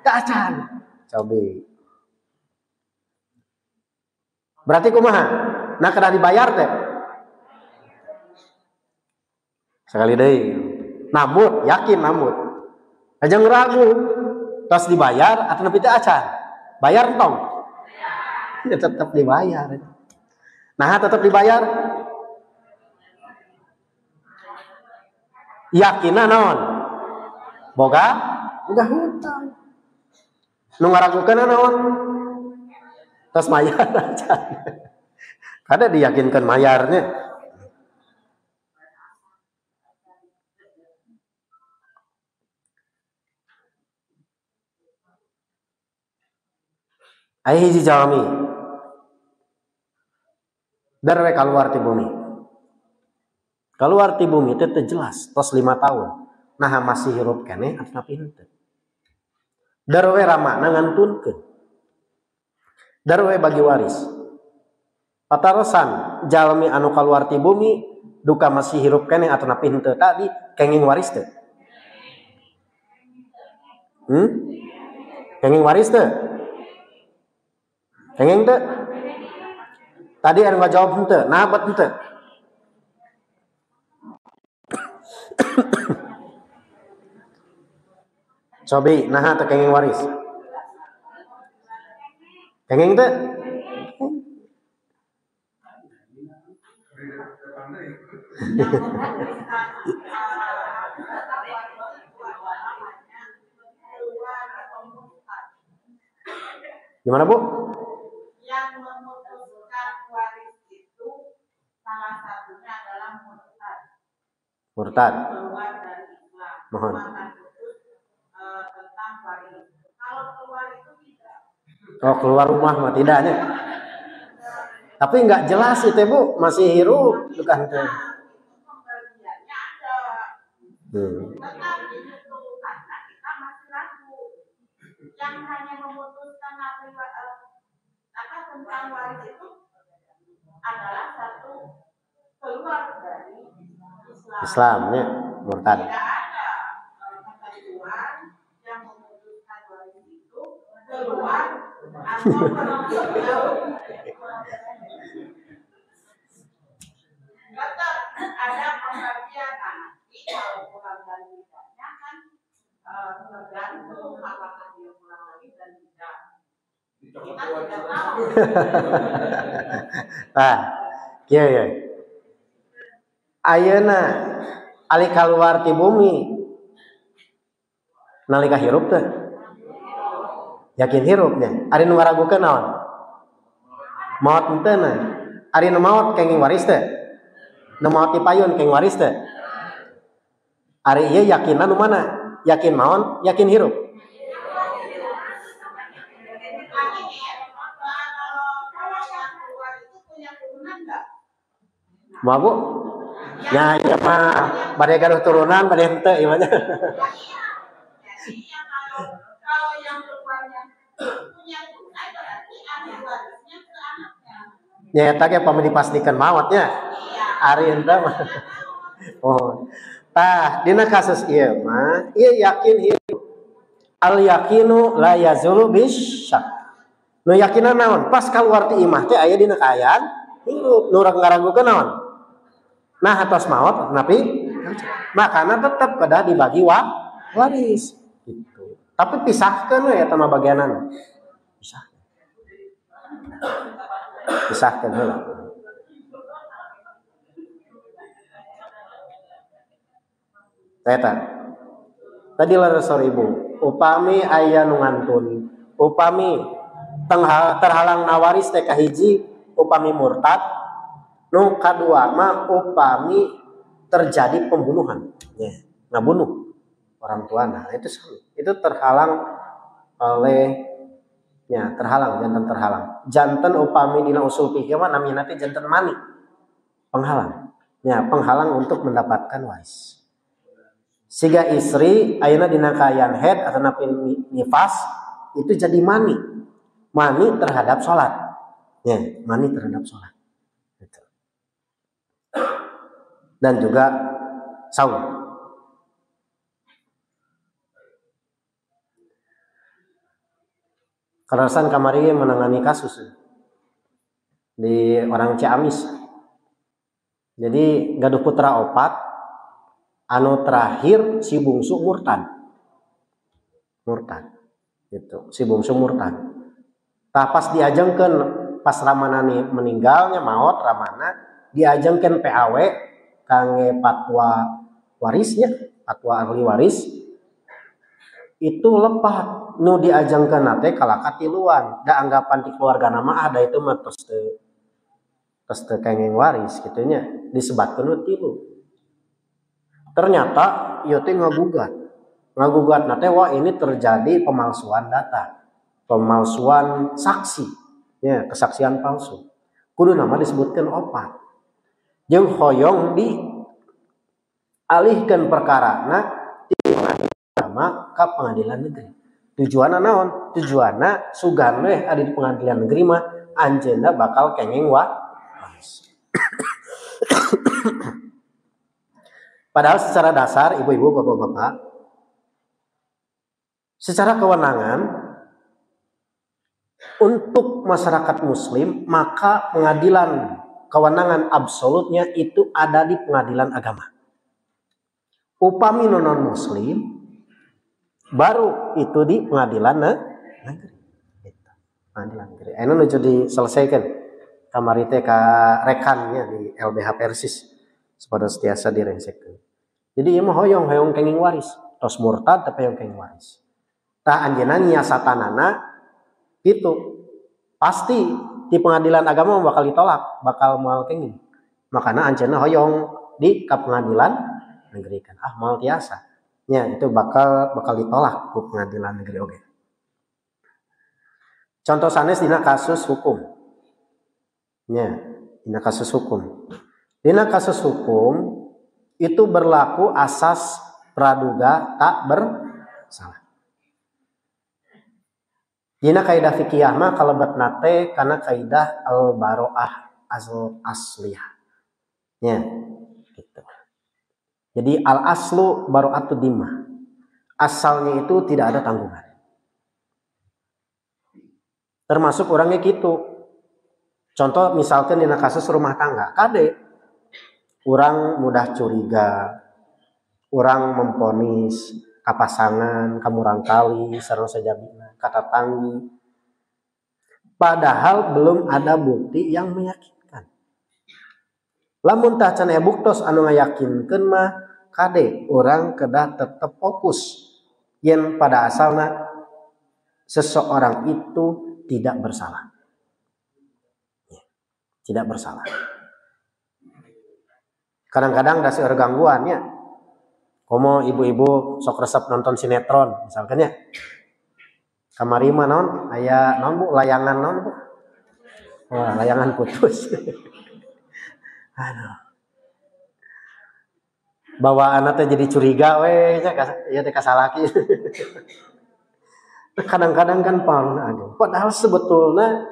teu acan. Cobi. Berarti kumaha? Nah kada dibayar teh. Sekali deui. Nambut, yakin nambut. Lajeng ragu. Tos dibayar atau napi teu acan. Bayar entong. Ya tetap dibayar. Nah tetap dibayar. Yakinna naon? Boga hutang. Nu ngaragukeun naon? Tos mayar aja. Kada diyakinkan mayarnya. Aya hiji jalmi darwe keluar ti bumi. Keluar ti bumi teh jelas tos 5 tahun. Nah masih hirup keneh atau henteu. Darwe ramana ngantunkeun. Darwe bagi waris. Patarosan jalmi anu keluar ti bumi duka masih hirup keneh atau henteu tadi kenging waris teu? Kenging waris teu? Kenging teu? Tadi anu ngajawab henteu, nah bet henteu. Cobi, nah teu kenging waris. Kenging teu? Gimana Bu? Yang memutuskan waris itu salah satunya adalah murtad. Murtad. Keluar dari Islam. Mohon. Tentang waris. Kalau keluar itu tidak. Oh keluar rumah mah tidaknya. Tapi nggak jelas itu Bu, masih hirup bukan teh. Pembagiannya ada. Tetapi itu karena kita masih ragu. Yang hanya memutuskan tentang waris itu adalah satu keluar dari Islam ya, murtad. Tidak ada ketentuan yang memutuskan waris itu keluar atau ada pembagian nanti kalau pulang dan tidaknya kan tergantung apakah dia pulang lagi dan tidak. Kita tidak tahu. Nah, kieu ya. Ayeuna ali kaluar ti bumi nalika hirup teh. Yakin hirupnya. Ari nu ngaragukeun naon? Maot henteu na. Ari nu maot kenging waris teh. Nu maot ti payun kenging waris teh. Ari ieu yakinna nu mana? Yakin maon, yakin hirup. Mau Bu? Ya, ya mah bade gaduh turunan, bade henteu ieu mah. Jadi kalau yang keluarnya punya tunai berarti ahli warisnya ke anaknya. Ya eta ge pameh dipastikeun maotnya. Ari henteu mah. Oh. Tah, dina kasus ieu mah, ieu yakin hirup. Al yakinu la yazulu bisyak. Nu yakinan naon? Pas kaluar ti imah teh aya dina kaayaan hirup. Nu ngaragukeun naon? Nah, atas maot napi makana tetep kedah dibagi waris gitu. Tapi pisahkeun we eta mah bagianan. Pisahkeun heula. Eta. Tadi laresor ibu, upami aya nu ngantun, upami terhalang nawaris teh kahiji upami murtad, nu kadua mah upami terjadi pembunuhan, ya, ngabunuh orang tuana, itu terhalang oleh terhalang, jantan terhalang. Jantan upami dina usul fikih mah namina teh jantan mani, penghalang. Ya, penghalang untuk mendapatkan waris. Siga istri ayeuna dina kaayaan haid atau nifas itu jadi mani terhadap sholat, ya, mani terhadap sholat. Dan juga saum. Karasan kamari menangani kasus di orang Ciamis. Jadi gaduh putra opat, anu terakhir si bungsu murtad, gitu. Si bungsu murtad. Tah pas diajengkeun pas ramana meninggalnya maot ramana diajengkeun PAW kangge fatwa warisnya, fatwa ahli waris itu lepat nu diajengkeun teh kalaka tiluan, da anggapan ti keluarga nama ada itu mah tos teu kenging waris kitu nya, disebatkeun nu tilu. Ternyata ieu teh ngagugat teh wah ini terjadi pemalsuan data, pemalsuan saksi, ya, kesaksian palsu. Kudu nama disebutkeun opat. Jeung hoyong dialihkeun perkarana ti pengadilan ka pengadilan negeri. Tujuanna naon? Tujuanna sugan we adi di pengadilan negeri mah anjeunna bakal kenging waris. Padahal secara dasar ibu-ibu, bapak-bapak, secara kewenangan untuk masyarakat muslim maka pengadilan kewenangan absolutnya itu ada di pengadilan agama. Upami non muslim baru itu di pengadilan negeri. Pengadilan negeri. Anu nuju diselesaikan kamari teh ka rekannya di LBH Persis pada setiasa direngsekkeun. Jadi ieu mah hoyong kenging waris, tos murtad tapi hoyong kenging waris. Tah anjeunna nyiasatanana itu pasti di pengadilan agama bakal ditolak, bakal moal kenging. Makana anjeunna hoyong di ka pengadilan negeri kan. Moal tiasa. Ya, itu bakal ditolak ku pengadilan negeri oge. Contoh sanes dina kasus hukum. Ya, dina kasus hukum. Dina kasus hukum itu berlaku asas praduga tak bersalah. Dina kaidah fikih mah kalebetna teh kana kaidah al-baroah asliyah. Ya, gitu. Jadi al-aslu baro'atu dimah. Asalnya itu tidak ada tanggungan. Termasuk orangnya gitu. Contoh misalkan dina kasus rumah tangga, kade Orang mudah curiga, orang memponis kapasangan, kamurangkali, sareng sajabina, kata tanggi. Padahal belum ada bukti yang meyakinkan. Lamun tah can aya buktos anu ngayakinkeun mah kade orang kedah tetap fokus yen pada asalna seseorang itu tidak bersalah. Tidak bersalah. Kadang-kadang da seueur gangguan ya. Komo ibu-ibu sok resep nonton sinetron misalkan ya. Kamari mah naon aya naon Bu layangan naon Bu? Wah, layangan putus. Aduh. Bawaan teh jadi curiga we nya ya teh kasalaki. Kadang-kadang kan paling padahal sebetulnya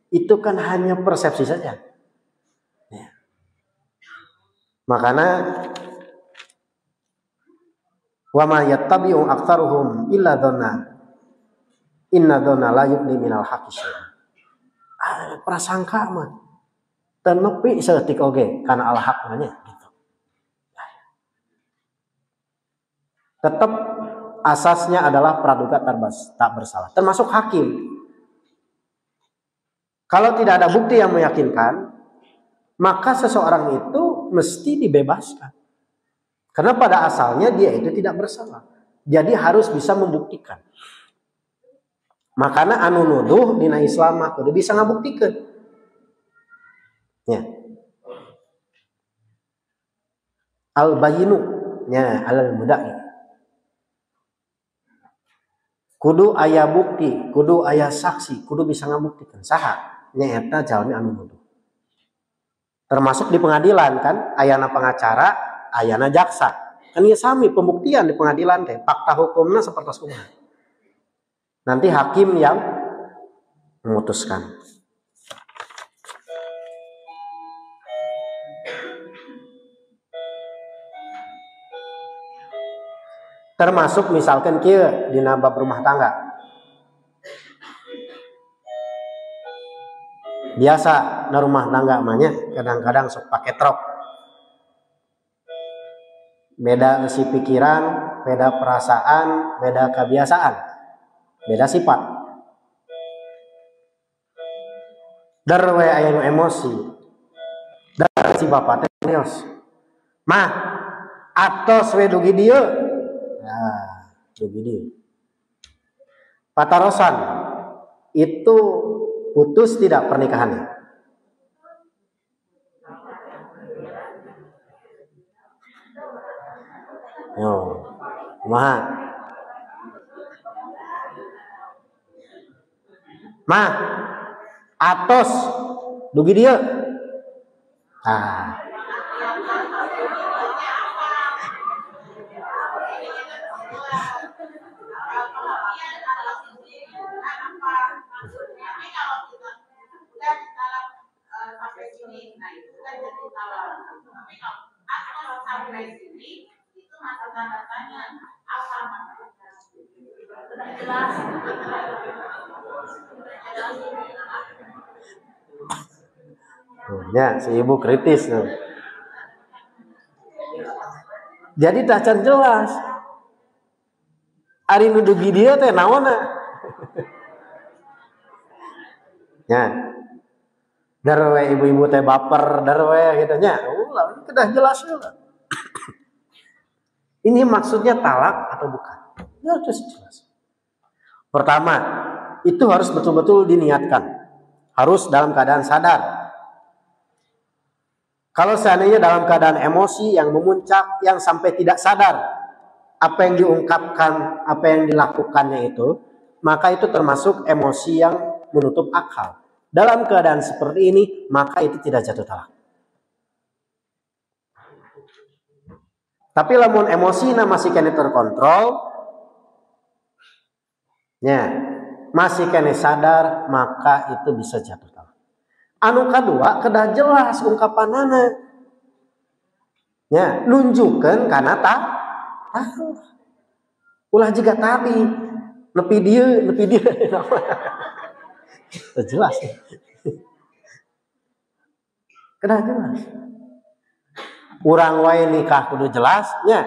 itu kan hanya persepsi saja. Ya. Makanya wa ma yattabi'u aktsaruhum illa dhanna inna dhanna la yughni minal haqqi syai'an. Prasangka mah teu nepi saeutik oge kana al haq nya gitu. Tetap asasnya adalah praduga tak bersalah, termasuk hakim. Kalau tidak ada bukti yang meyakinkan, maka seseorang itu mesti dibebaskan. Karena pada asalnya dia itu tidak bersalah. Jadi harus bisa membuktikan. Makanya anu nuduh dina Islam mah kudu bisa ngabuktikan. Ya. Al-bayinu nya alal mudda'i. Kudu aya bukti, kudu aya saksi, kudu bisa ngabuktikan. Saha nya eta jalmi anu nuduh. Termasuk di pengadilan kan ayana pengacara, ayana jaksa. Kan ieu sami pembuktian di pengadilan teh, fakta hukumna sapertos kumaha. Nanti hakim yang memutuskan. Termasuk misalkan kieu dina bab rumah tangga. Biasa na rumah tangga mah kadang-kadang sok pake trok. Beda isi pikiran, beda perasaan, beda kebiasaan, beda sifat. Dar we aya nu emosi. Dar si bapak teh neos. Mah, atos we dugi dieu. Nah, begini. Patarosan itu putus tidak pernikahannya? Yo, kumaha? Mah, atos dugi dieu. Ah. Ya, si ibu kritis. Jadi tak can jelas. Ari nu dugi dia teh naonna? Ya. Darwe ibu-ibu teh baper, darwe gitu nya. Ulah kedah jelas heula. Ini maksudnya talak atau bukan? Ya harus jelas. Pertama, itu harus betul-betul diniatkan. Harus dalam keadaan sadar. Kalau seandainya dalam keadaan emosi yang memuncak, yang sampai tidak sadar apa yang diungkapkan, apa yang dilakukannya itu, maka itu termasuk emosi yang menutup akal. Dalam keadaan seperti ini, maka itu tidak jatuh talak. Tapi lamun emosinya masih kena terkontrol, ya, masih kena sadar, maka itu bisa jatuh talak. Anu kedua, kedah jelas ungkapanana. Ya, nunjukkan karena tahu. Ulah juga tadi, nepi dia. Jelas. Kedah jelas. urang wae nikah kudu jelasnya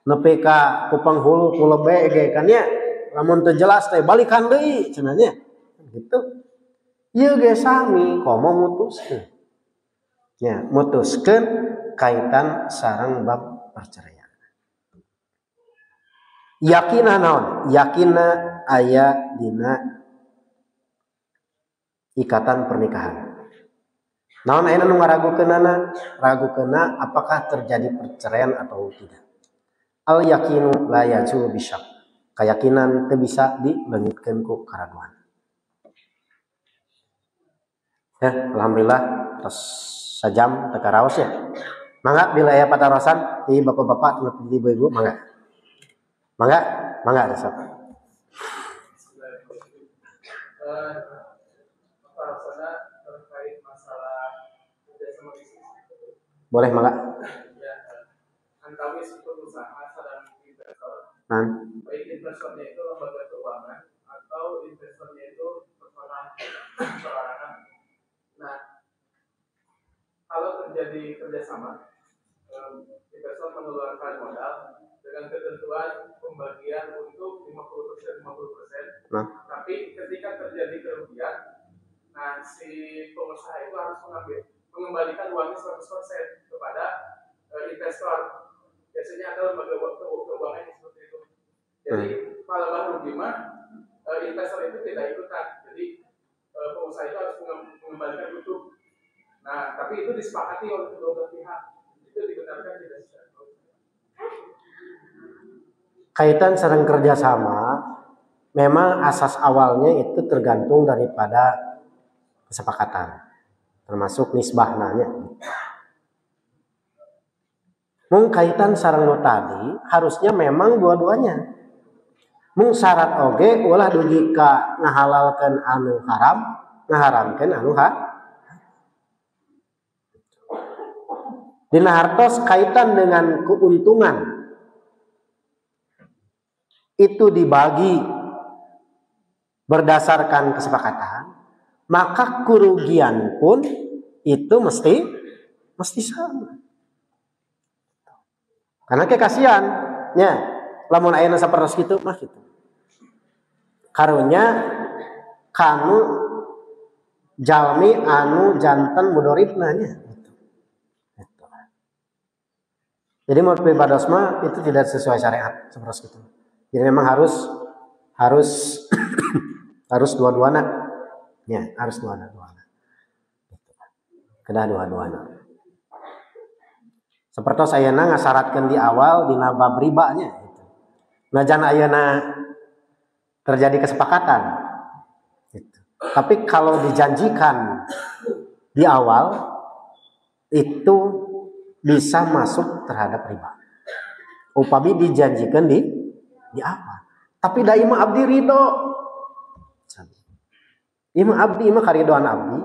nepi ka ku penghulu ku lebe ge kan nya lamun teu jelas teh balikan deui cenah nya gitu ieu ge sami komo mutuskeun nya mutuskeun kaitan sareng bab perceraian yakinna naon yakinna aya dina ikatan pernikahan naon aya nu ngaragukeunana ragukeunna apakah terjadi perceraian atau tidak al yakinu la yazulu bisyak keyakinan teu bisa dileungitkeun ku karaguan ya alhamdulillah tos sajam teu karaos ya mangga bila aya patarosan di bapak-bapak di ibu-ibu mangga resep boleh mangga antara pengusaha dan investor, baik investornya itu lembaga keuangan atau investornya itu personal perorangan. Nah, kalau terjadi kerjasama, investor mengeluarkan modal dengan ketentuan pembagian untuk 50%. Tapi ketika terjadi kerugian, nah si pengusaha itu harus mengembalikan uangnya 100% kepada investor. Biasanya ada lembaga keuangan yang seperti itu. Jadi kalau baru rugi investor itu tidak ikutan. Jadi pengusaha itu harus mengembalikan utuh. Nah, tapi itu disepakati oleh kedua belah pihak. Itu dibenarkan tidak secara kaitan sareng kerjasama memang asas awalnya itu tergantung daripada kesepakatan termasuk nisbahnanya. Mung kaitan sareng nu tadi harusnya memang dua-duanya. Mung syarat oge ulah dugi ka ngahalalkeun anu haram, ngaharamkeun anu dina hartos kaitan dengan keuntungan itu dibagi berdasarkan kesepakatan, maka kerugian pun itu mesti sama. Karena kayak kasihan nya lamun aya nu sapertos kitu mah kitu. Karunya kanu jalmi anu janten mudoribna nya gitu. Jadi menurut pribados mah itu tidak sesuai syariat sapertos kitu. Jadi memang harus harus dua-duana. Ya, harus dua-duana. Kedah dua-duana. Sapertos ayeuna ngasyaratkeun di awal dina bab ribanya gitu. Najan ayeuna terjadi kesepakatan gitu. Tapi kalau dijanjikan di awal itu bisa masuk terhadap riba. Upami dijanjikan di awal. Tapi da imah abdi ridho. Imah abdi imah karidoan abdi.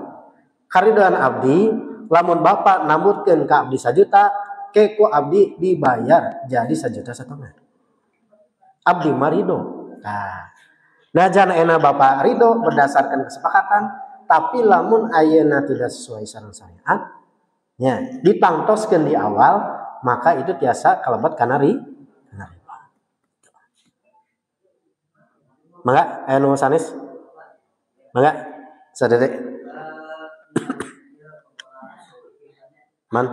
Karidoan abdi lamun bapak nambutkeun ka abdi 1 juta, keku abdi dibayar jadi 1,5 juta. Abdi mah ridho. Nah jana ena bapak ridho berdasarkan kesepakatan, tapi lamun ayeuna tidak sesuai sareng syariat, nya dipangtoskeun di awal, maka itu tiasa kalebet kana riba. Mangga aya nu sanes? Mangga sadede. Man.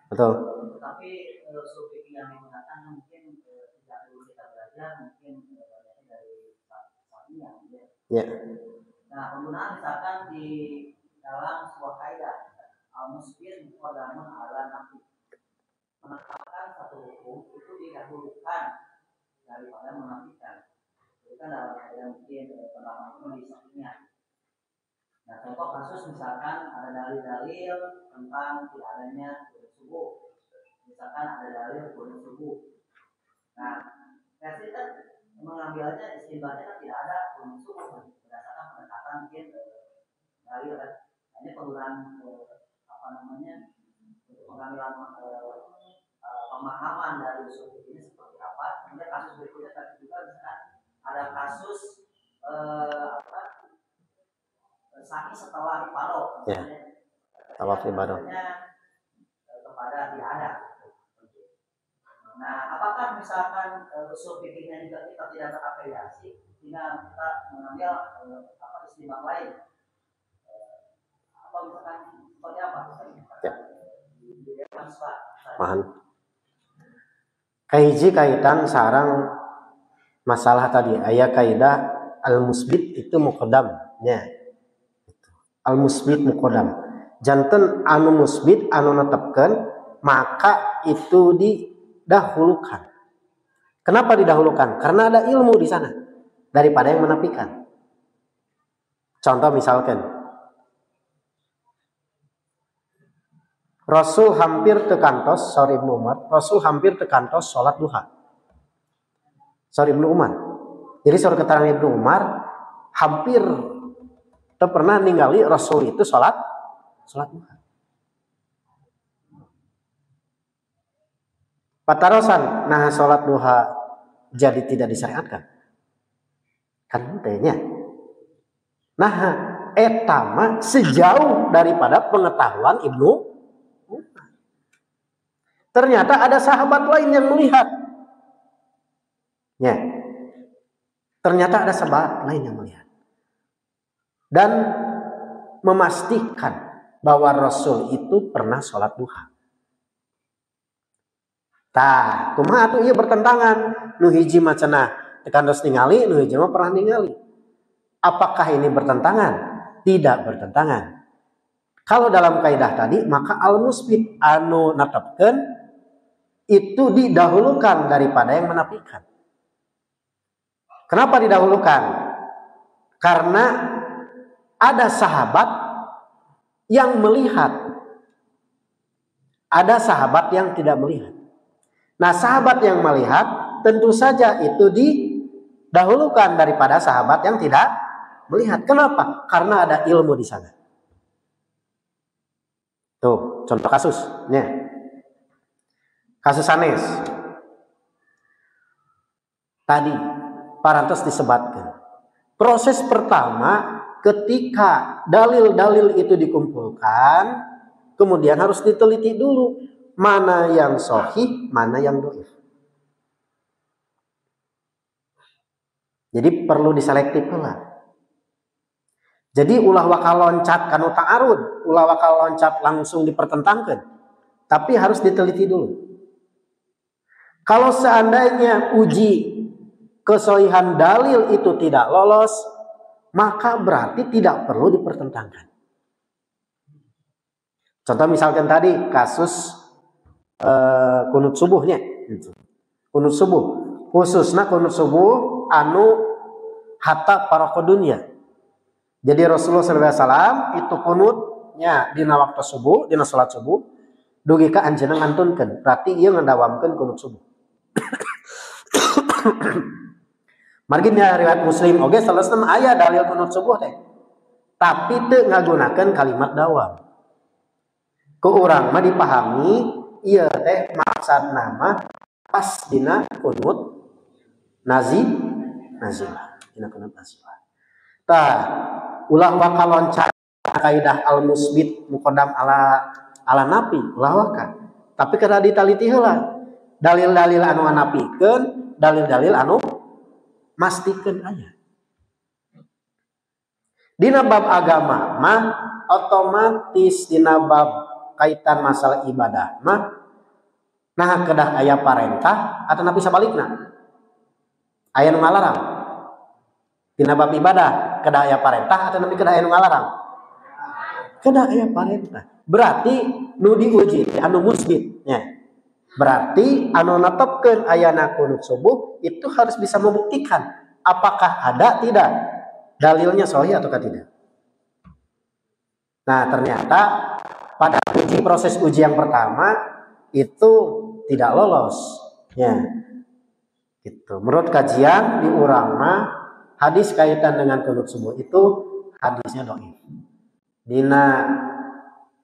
Betul. Tapi strategi yang menggunakan mungkin tidak perlu kita belajar, mungkin dari sapinya. Ya. Nah, penggunaan misalkan di dalam sebuah kaidah al-musbir muqaddamun ala nafi. Menetapkan satu hukum itu didahulukan daripada menafikan. Itu kan dalam kaidah mungkin penerapan di sapinya. Nah, contoh kasus misalkan ada dalil-dalil tentang tidak adanya kulit subuh. Misalkan ada dalil kulit subuh. Nah, versi kan mengambilnya istimbatnya kan tidak ada kulit subuh berdasarkan pendekatan mungkin dalil kan. Hanya penggunaan untuk pengambilan pemahaman dari usul ini seperti apa. Kemudian kasus berikutnya tadi juga misalkan ada kasus sapi setelah dipalok, tawaf ibadah kepada tiada. Nah, apakah misalkan usul fikihnya juga kita tidak terafiliasi, sehingga kita mengambil istilah lain? Apa misalkan seperti apa? Ya. Paham. Kahiji kaitan sarang masalah tadi aya kaidah al-musbit itu muqaddam nya. Al-musbit muqaddam. Janten anu musbit anu netepkeun maka itu didahulukan. Kenapa didahulukan? Karena ada ilmu di sana daripada yang menafikan. Contoh misalkan Rasul hampir tekantos, sorry Ibnu Umar, Rasul hampir tekantos sholat duha. Sorry Ibnu Umar. Jadi sorry keterangan Ibnu Umar, hampir tak pernah ningali Rasul itu sholat duha. Patarosan, nah sholat duha jadi tidak disyariatkan. Kan tanya. Nah, etama sejauh daripada pengetahuan Ibnu. Ternyata ada sahabat lain yang melihat. Ya. Ternyata ada sahabat lain yang melihat. Dan memastikan bahwa Rasul itu pernah sholat duha. Tah, kumaha atuh ieu bertentangan. Nu hiji mah cenah tekan dos ningali, nu hiji mah pernah ningali. Apakah ini bertentangan? Tidak bertentangan. Kalau dalam kaidah tadi, maka al-musbit anu natepkeun itu didahulukan daripada yang menafikan. Kenapa didahulukan? Karena ada sahabat yang melihat, ada sahabat yang tidak melihat. Nah, sahabat yang melihat tentu saja itu didahulukan daripada sahabat yang tidak melihat. Kenapa? Karena ada ilmu di sana. Tuh, contoh kasusnya. Kasus sanes. Tadi parantos disebatkan. Proses pertama ketika dalil-dalil itu dikumpulkan, kemudian harus diteliti dulu mana yang sahih, mana yang dhaif. Jadi perlu diselektif pula. Jadi ulah wakal loncat kanu ta'arud, ulah wakal loncat langsung dipertentangkan. Tapi harus diteliti dulu. Kalau seandainya uji kesohihan dalil itu tidak lolos, maka berarti tidak perlu dipertentangkan. Contoh misalkan tadi kasus kunut subuhnya. Kunut subuh. Khususnya kunut subuh anu hatta parakodunya. Jadi Rasulullah SAW itu kunutnya dina waktu subuh, dina salat subuh, dugi ka anjeunna ngantunkeun. Berarti ieu ngandawamkeun kunut subuh. Marginnya riwayat Muslim oge salesna aya dalil kunut subuh teh. Tapi teu ngagunakeun kalimat dawam. Ku urang mah dipahami ieu teh maksud nama pas dina kunut nazilah. Dina kunut nazilah. Tah, ulah waka loncat kaidah al-musbit muqaddam ala nafi, ulah waka. Tapi kada ditaliti heula. Dalil-dalil anu nganapikeun, dalil-dalil anu mastikeun aya. Dina bab agama mah otomatis dina bab kaitan masalah ibadah mah nah kedah aya parentah atau napi sabalikna. Aya nu ngalarang. Dina bab ibadah kedah aya parentah atau napi kedah aya nu ngalarang. Kedah aya parentah. Berarti nu diuji anu musbit nya. Berarti anu netepkeun ayana kunut subuh itu harus bisa membuktikan apakah ada tidak dalilnya sahih atau tidak. Nah, ternyata pada proses uji yang pertama itu tidak lolos ya. Gitu. Menurut kajian di urang mah hadis kaitan dengan kunut subuh itu hadisnya dhaif. Dina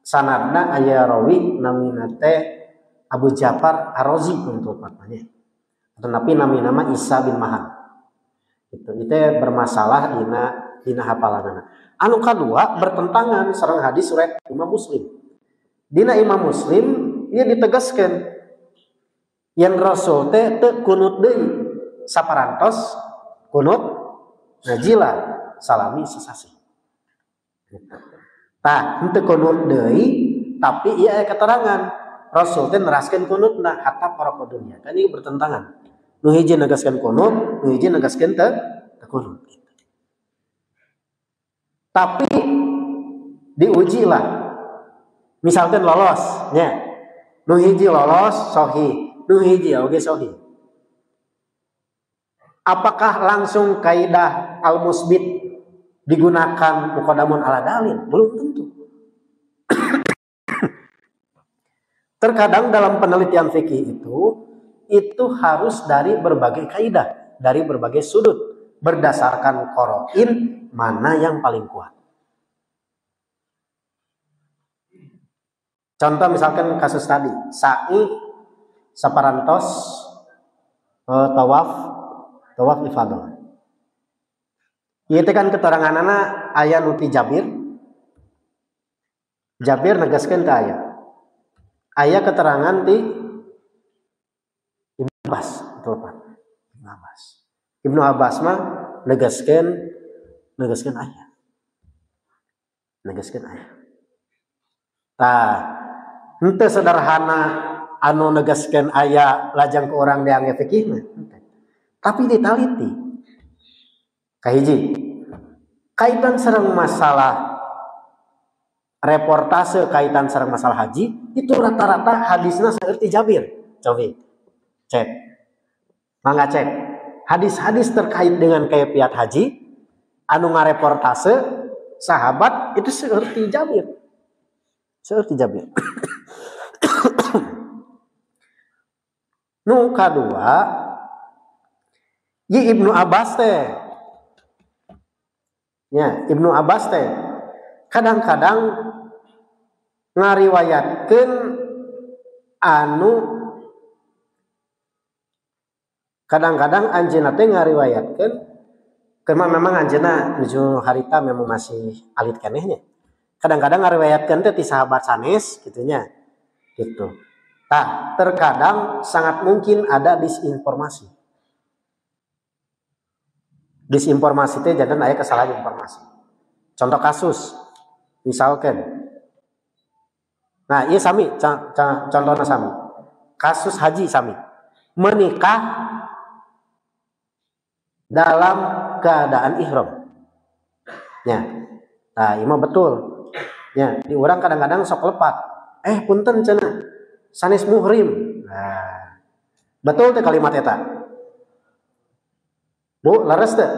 sanadna aya rawi namina teh Abu Ja'far Ar-Razi untuk namanya. Atau nabi nama Isa bin Mahan. Itu bermasalah dina hafalanana. Anu kadua bertentangan sareng hadis riwayat Imam Muslim. Dina Imam Muslim ieu ditegaskeun yen Rasul teh teu kunut deui saparantos kunut najila salami sasasi. Tah henteu kunut deui tapi ieu aya keterangan Rasul teh neraskeun kunutna hatta paroko dunya. Kan ieu bertentangan. Nu hiji negaskeun kunut, nu hiji negaskeun teu kunut. Tapi diuji lah. Misalkan lolos, nya. Nu hiji lolos sahih, nu hiji oge sahih. Apakah langsung kaidah al-musbit digunakan muqaddamun ala dalil? Belum tentu. Terkadang dalam penelitian fikih itu harus dari berbagai kaidah, dari berbagai sudut, berdasarkan qoro'in mana yang paling kuat. Contoh misalkan kasus tadi, sa'i saparantos tawaf ifadah. Ieu teh kan keteranganana aya nu ti Jabir. Jabir negaskeun ka aya. Aya keterangan ti Ibnu Abbas, betul Pak. Ibnu Abbas. Ibnu Abbas mah negaskeun aya. Negaskeun aya. Tah, henteu sederhana anu negaskeun aya lajang ke urang dianggap fikih mah. Tapi ditaliti. Kahiji, kaitan sareng masalah reportase kaitan sareng masalah haji itu rata-rata hadisna saeuti Jabir. Coba cek. Mangga cek. Hadis-hadis terkait dengan kaifiat haji anu ngareportase sahabat itu saeuti Jabir. Saeuti Jabir. Nu kadua, ye Ibnu Abbas teh. Ya, Ibnu Abbas teh kadang-kadang ngariwayatkeun kadang-kadang anjeunna teh ngariwayatkeun keuma memang anjeunna nuju harita memang masih alit kenehnya. Kadang-kadang ngariwayatkeun teh ti sahabat sanes gitunya. Gitu. Tah, terkadang sangat mungkin ada disinformasi. Disinformasi teh jantan aya kesalahan informasi. Contoh kasus misalkan, nah iya sami, contohnya sami, kasus haji sami, menikah dalam keadaan ihram, ya, nah iya betul, ya, di orang kadang-kadang sok lepat, punten cenah, sanes muhrim, nah, betul teh kalimat eta, bu, laras teh,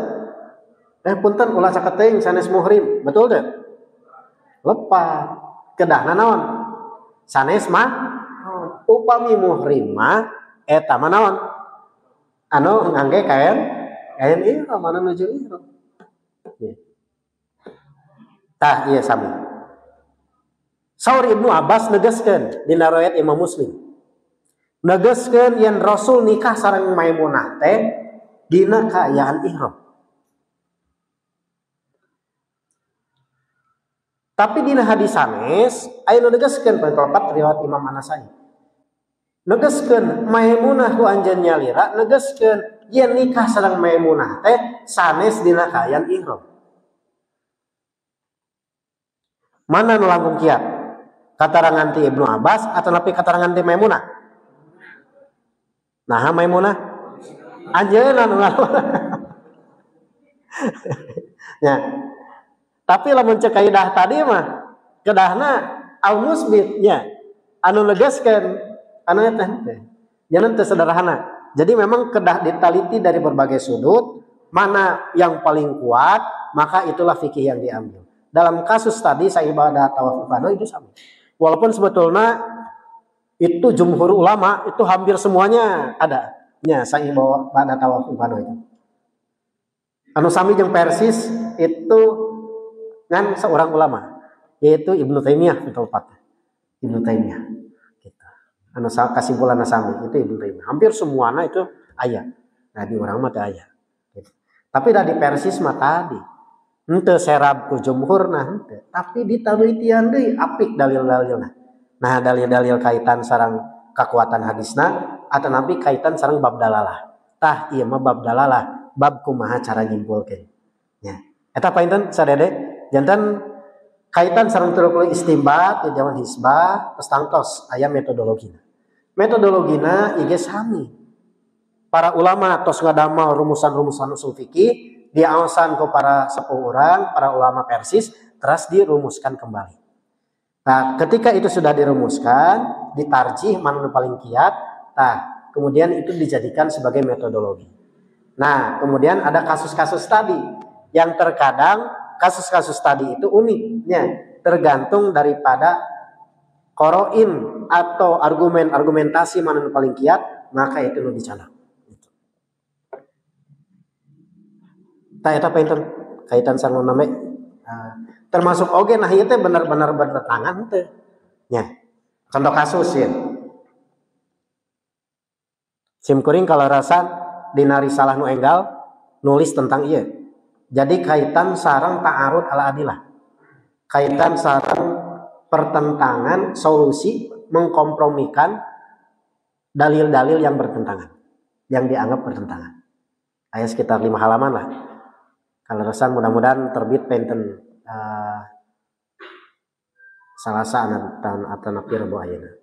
punten ulah saketeng sanes muhrim, betul teh? Lepat kedahna naon sanes mah upami muhrim mah eta mah naon anu ngangge kain ihram anu nuju ihram. Tah ieu sami saur Ibnu Abbas negaskeun dina riwayat Imam Muslim negaskeun yen Rasul nikah sareng Maimunah teh dina kaayaan ihram. Tapi dina hadis sanes aya nu negaskeun pendapat riwayat Imam An-Nasai. Negaskeun Maimunah ku anjeun nyalira negaskeun yen nikah sareng Maimunah teh sanes dina kaayaan ihram. Mana nu langkung kiat? Katerangan ti Ibnu Abbas atau napi katerangan ti Maimunah? Nah, Maimunah anjeunna nu ya. Tapi lamun cek kaidah tadi mah kedahna al-musbit nya anu negaskeun anu eta teh. Jangan teh sederhana. Jadi memang kedah ditaliti dari berbagai sudut mana yang paling kuat, maka itulah fikih yang diambil. Dalam kasus tadi saya ibadah tawaf ifadah itu sama. Walaupun sebetulnya itu jumhur ulama itu hampir semuanya ada nya saya ibadah tawaf ifadah itu. Anu sami jeung persis itu kan seorang ulama yaitu Ibnu Taimiyah betul Pak. Ibnu Taimiyah gitu. Anu kesimpulan sami itu Ibnu Taimiyah. Hampir semuanya itu aya. Nah di orang mah teh aya. Gitu. Tapi dari persis mah tadi henteu serab ku jumhurna henteu, tapi ditelitian deui apik dalil-dalilna. Nah dalil-dalil kaitan sarang kekuatan hadisna atau nabi kaitan sarang bab dalalah. Tah ieu mah bab dalalah, bab kumaha cara nyimpulkeun. Nya. Eta painten sadede janten kaitan sareng turukul istimbat di dewan hisbah tos tangtos aya metodologina. Metodologina ieu sami. Para ulama tos ngadamel rumusan-rumusan usul fikih diaosan ku para sepuh urang, para ulama Persis terus dirumuskan kembali. Nah, ketika itu sudah dirumuskan, ditarjih mana yang paling kiat, nah, kemudian itu dijadikan sebagai metodologi. Nah, kemudian ada kasus-kasus tadi yang terkadang kasus-kasus tadi itu uniknya tergantung daripada koroin atau argumentasi mana yang paling kiat, maka itu lo dicanang. Tah eta painten kaitan sareng name termasuk oge nah ieu teh benar-benar bertentangan teh. Nya. Contoh kasus ya. Sim kuring kalarasan dina risalah nu enggal nulis tentang ieu. Jadi kaitan sareng ta'arud ala adilah. Kaitan sareng pertentangan solusi mengkompromikan dalil-dalil yang bertentangan, yang dianggap bertentangan. Aya sekitar 5 halaman lah. Kalarasan mudah-mudahan terbit penten Salasa atau napi Rabu ayeuna.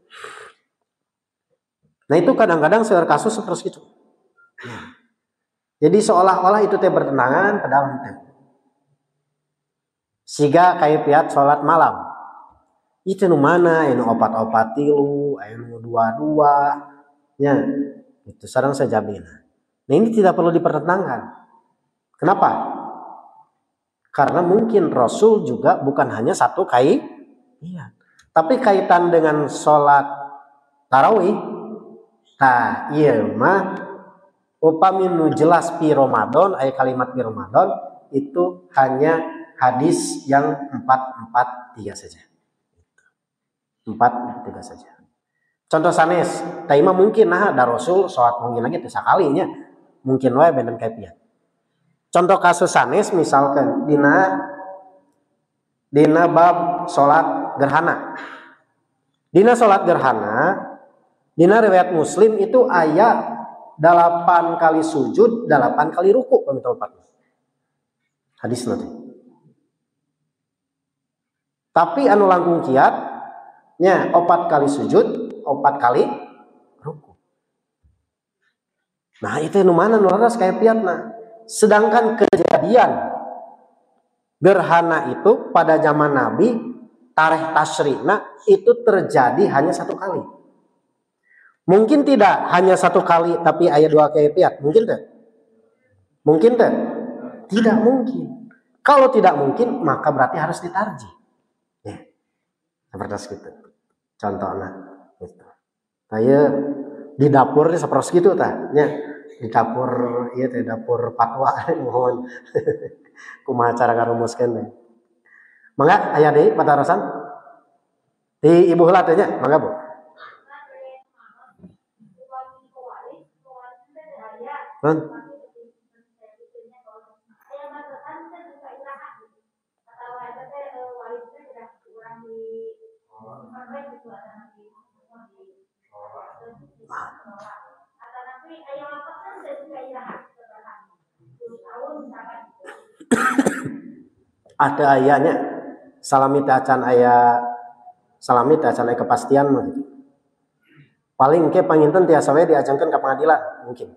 Nah itu kadang-kadang seueur kasus seperti itu. Jadi seolah-olah itu teh bertentangan padahal teh. Siga kaifiat salat malam. Itu nu mana? Anu opat-opat tilu, anu dua-dua. Nya, itu sareng sajabina. Nah ini tidak perlu dipertentangkan. Kenapa? Karena mungkin Rasul juga bukan hanya satu iya. Tapi kaitan dengan sholat tarawih, nah iya mah upami nu jelas pi Ramadan, ayat kalimat pi Ramadan itu hanya hadis yang 443 saja. 443 saja. Contoh sanes, taima mungkin nah ada Rasul sholat mungkin lagi teu sakalinya. Mungkin wae benten kaifiat. Contoh kasus sanes misalkan dina bab salat gerhana. Dina salat gerhana, dina riwayat Muslim itu aya 8 kali sujud, 8 kali ruku pamit opat. Hadis nanti. Tapi anu langkung kiat nya 4 kali sujud, 4 kali ruku. Nah, itu nu mana nu laras kaifiatna. Sedangkan kejadian gerhana itu pada zaman Nabi tarikh tasyrikna itu terjadi hanya 1 kali. Mungkin tidak hanya 1 kali tapi aya 2 kaifiat. Mungkin tidak? Mungkin tidak? Tidak mungkin. Kalau tidak mungkin maka berarti harus ditarjih. Ya. Seperti itu. Contohnya gitu. Kayak di dapur ini seperti itu tah. Ya. Di dapur ieu teh dapur fatwa mohon kumaha cara ngarumuskeun teh. Mangga aya deui patarosan di ibu heula teh nya mangga Bu. Ada ayahnya salami acan aya salami acan aya kepastian mah gitu. Paling ke panginten tiasa we diajengkeun ka pengadilan mungkin.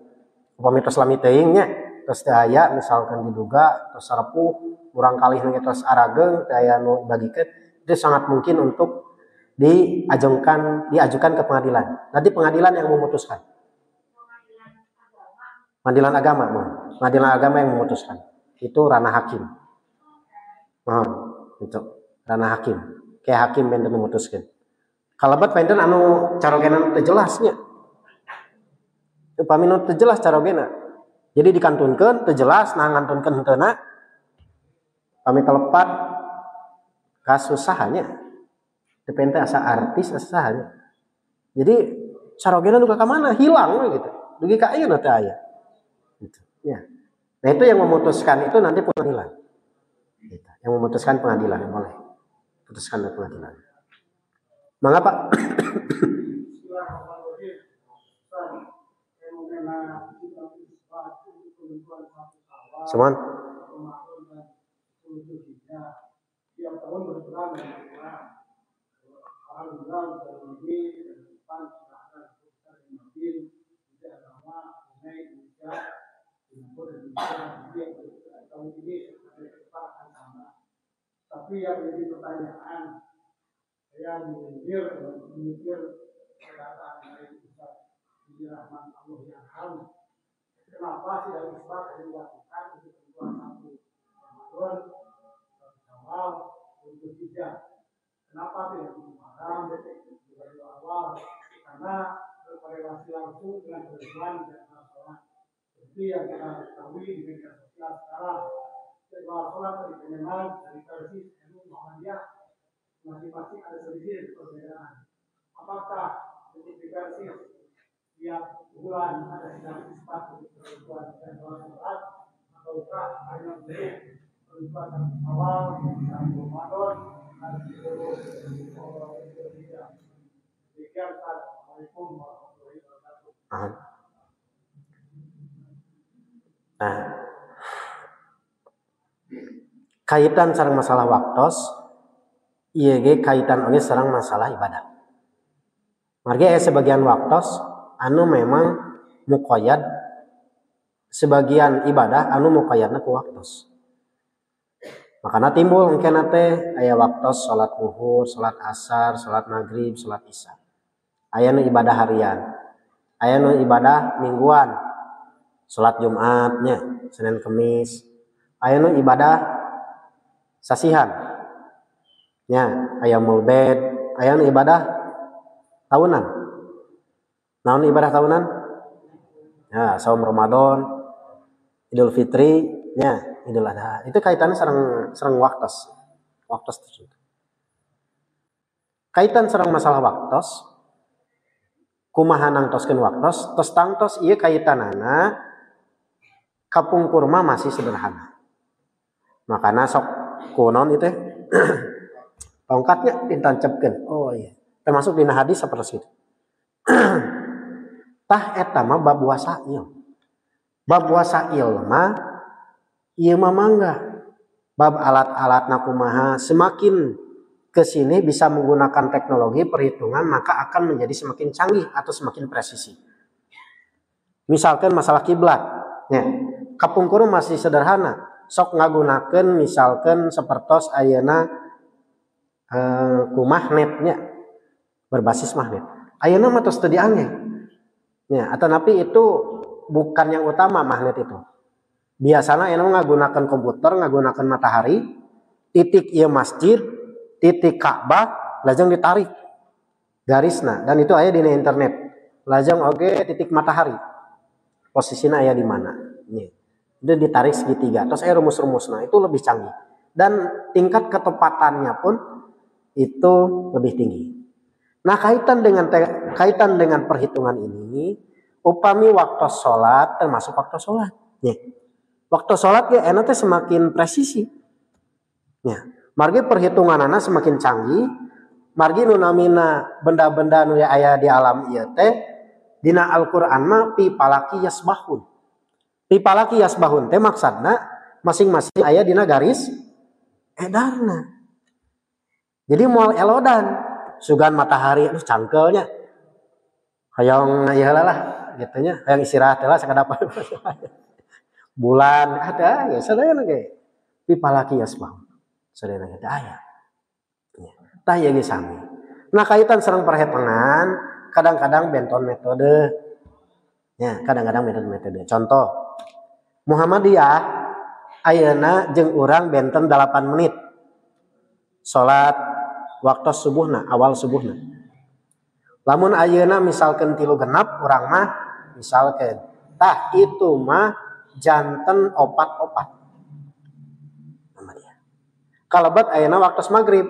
Upami tos lami teuing nya tos teu aya misalkan diduga tos sarepuh urang kalih nu tos arageung teu aya nu bagikeun itu sangat mungkin untuk diajukan ke pengadilan. Nanti pengadilan yang memutuskan. Pengadilan agama, pengadilan agama yang memutuskan. Itu ranah hakim. Itu ranah hakim. Kayak hakim benten memutuskan. Kalabat benten anu carogena teu jelasnya. Upami nu teu jelas carogena. Jadi dikantunkeun teu jelas nah ngantunkeun henteuna. Pami telepat kasus sahanya. Depende asa artis asa sahanya. Jadi carogena nu ka mana? Hilang gitu. Dugi ka ayeuna teu aya. Gitu. Ya. Nah itu yang memutuskan itu nanti pengadilan. Gitu. Yang memutuskan pengadilan boleh. Putuskan dari pengadilan. Mangga Pak. Semuan. Tiap tahun berkurang dan berkurang. Alhamdulillah dari depan sudah ada keputusan yang mengambil tidak agama Indonesia Singapura dan Indonesia tahun ini sampai ke depan akan sama. Tapi yang menjadi pertanyaan saya memikir perkataan dari Ustaz Rahman Allah yang ham. Kenapa tidak isbat dilakukan untuk kebutuhan satu Ramadan, awal untuk tiga? Kenapa tidak dilarang dari awal? Karena berkorelasi langsung dengan kebutuhan dan sholat. Seperti yang kita ketahui di media sosial sekarang, setelah sholat memang dari versi NU Muhammadiyah masing-masing ada sedikit perbedaan. Apakah untuk di versi tiap bulan ada sidang isbat untuk kebutuhan dan sholat, ataukah hanya untuk kebutuhan awal dan Ramadan? Nah, kaitan sareng masalah waktos, ieu ge kaitan oge sareng masalah ibadah. Margi sebagian waktos anu memang muqayyad, sebagian ibadah anu muqayyadna ku waktos. Makanya timbul engkena teh aya waktos salat zuhur, salat asar, salat maghrib, salat isya. Aya nu ibadah harian. Aya nu ibadah mingguan. Salat Jumatnya, Senin Kemis. Aya nu ibadah sasihan. Nya, aya maulid, aya nu ibadah tahunan. Naon ibadah tahunan? Ya, saum Ramadan, Idul Fitri, nya Idul Adha. Itu kaitannya sareng waktos. Waktos tersebut. Kaitan sareng masalah waktos, kumaha nangtoskeun waktos, tos tangtos ieu kaitanana kapungkur mah masih sederhana. Makana sok kunon itu tongkatnya ditancepkeun. Oh iya. Termasuk dina hadis sapertos itu. Tah eta mah bab wasail. Bab wasail mah ieu mah mangga. Bab alat-alatna kumaha semakin kesini bisa menggunakan teknologi perhitungan maka akan menjadi semakin canggih atau semakin presisi. Misalkan masalah kiblat, ya, kapungkur masih sederhana. Sok ngagunakeun misalkan sapertos ayeuna ku magnetnya berbasis magnet. Ayeuna mah tos teu diangge. Ya, atau napi itu bukan yang utama magnet itu. Biasanya ayeuna ngagunakeun komputer, ngagunakeun matahari, titik ieu masjid, titik Ka'bah lajeng ditarik garisna dan itu aya di internet. Lajeng oge titik matahari. Posisinya aya di mana? Nya. Itu ditarik segitiga. Terus aya rumus-rumusna itu lebih canggih dan tingkat ketepatannya pun itu lebih tinggi. Nah, kaitan dengan perhitungan ini, upami waktu sholat termasuk waktu sholat. Nya. Waktu sholat ge enak teh semakin presisi. Nya. Margi perhitunganana semakin canggih, margi nu namina benda-benda nu aya di alam ieu teh dina Al-Qur'an mah pi palaki yasbahun. Pi palaki yasbahun teh maksudna masing-masing aya dina garis edarna. Jadi moal elodan sugan matahari aduh cangkelnya. Hayang ieu lah gitu nya, hayang istirahat lah sakadapa. Bulan ada ya sadayana ge. Pi palaki yasbahun. Sadayana ge aya. Tah ieu ge sami. Nah, kaitan sareng perhitungan kadang-kadang benton metode. Ya, kadang-kadang metode. Contoh, Muhammadiyah ayeuna jeung urang benten 8 menit. Salat waktu subuhna, awal subuhna. Lamun ayeuna misalkeun 3:06 urang mah misalkeun tah itu mah janten 4:04. Kalebet ayeuna waktu maghrib.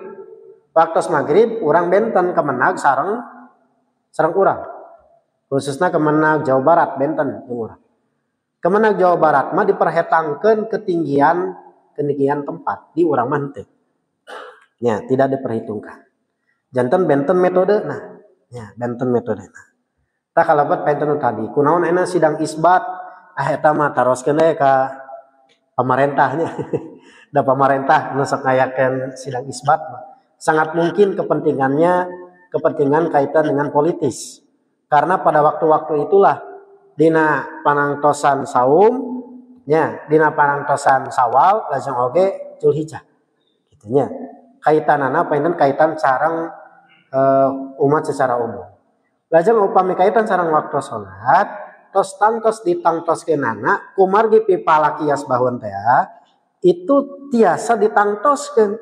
Waktu maghrib urang benten kemenag sareng urang. Khususna kemenag Jawa Barat benten urang. Kemenag Jawa Barat mah diperhetangkeun ketinggian tempat di urang mah henteu. Ya, tidak diperhitungkan. janten benten metode nah ya benten metode nah tak kalabat benten tadi kunaon enak sidang isbat eta mah taroskeun deui ka pemerintahnya da pemerintah nu sok ngayakeun sidang isbat sangat mungkin kepentingan kaitan dengan politis karena pada waktu-waktu itulah dina panangtosan saum nya dina panangtosan Sawal lajeng oge Zulhijjah gitunya kaitanana painten kaitan sareng umat secara umum lajeng upami kaitan sareng waktu salat tos tangtos ditangtoskeunana kumargi pipalakias bahun teh itu tiasa ditangtoskeun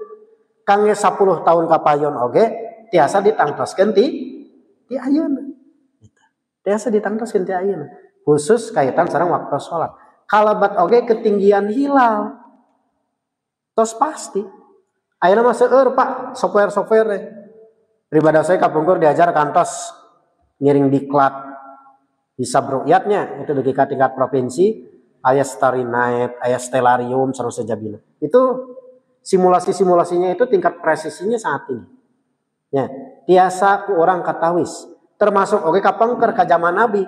kangge 10 tahun kapayon oge tiasa ditangtoskeun ti ayeuna tiasa ditangtoskeun ti ayeuna khusus kaitan sareng waktu salat kalabat oge ketinggian hilal tos pasti ayeuna mah seueur Pak software teh pribadi saya kapungkur diajar kantos ngiring diklat hisab ru'yatnya itu di tingkat provinsi aya Starry Night aya Stellarium sareng sajabina itu simulasinya itu tingkat presisinya sangat tinggi ya tiasa ku orang katawis termasuk oge kapengker ka zaman Nabi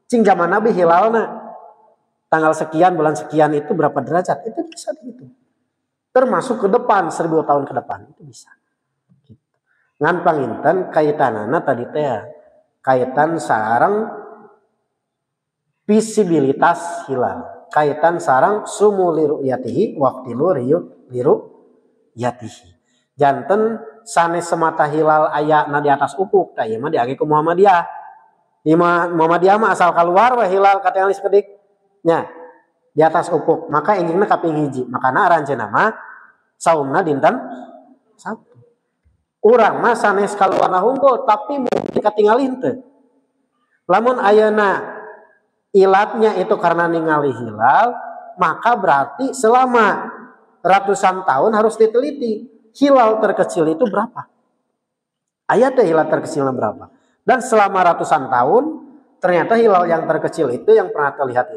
cing zaman Nabi hilalna tanggal sekian bulan sekian itu berapa derajat itu bisa dihitung termasuk ke depan 1000 tahun ke depan itu bisa gitu. Ngan panginten kaitanana tadi teh kaitan sareng visibilitas hilal kaitan sareng sumuli ru'yatihi waqtilu liru yatihi janten sanes semata hilal aya na di atas ufuk tah ieu mah diage ku Muhammadiyah Muhammadiyah mah asal keluar we hilal katingali sakedik nya di atas ufuk maka inggingna kaping hiji makana aranjeunna mah saumna dinten Sabtu urang mah sanes kaluarna hungkul tapi mungkin katingali henteu lamun ayeuna ilatnya itu karena ningali hilal maka berarti selama ratusan tahun harus diteliti hilal terkecil itu berapa aya teh hilal terkecilnya berapa dan selama ratusan tahun ternyata hilal yang terkecil itu yang pernah terlihat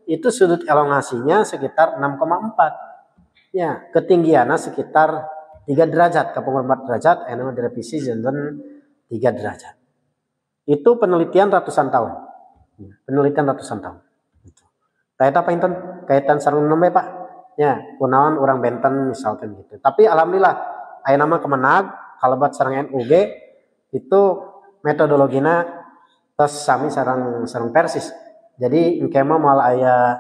itu sudut elongasinya sekitar 6,4 ya ketinggiannya sekitar 3 derajat ke 4 derajat anu direvisi janten 3 derajat itu penelitian ratusan tahun gitu. Eta painten kaitan sareng nembe Pak ya kunaon urang benten misalkan gitu tapi alhamdulillah aya nama kemenag kalebat sareng NUG itu metodologina tos sami sareng Persis jadi engke mah moal aya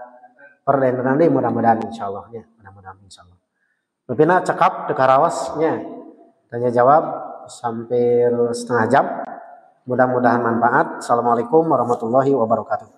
perdentenan deui mudah-mudahan insyaallah nya mudah-mudahan insyaallah Lupina cekap teu karaos nya tanya jawab hampir setengah jam mudah-mudahan manfaat. Assalamualaikum warahmatullahi wabarakatuh.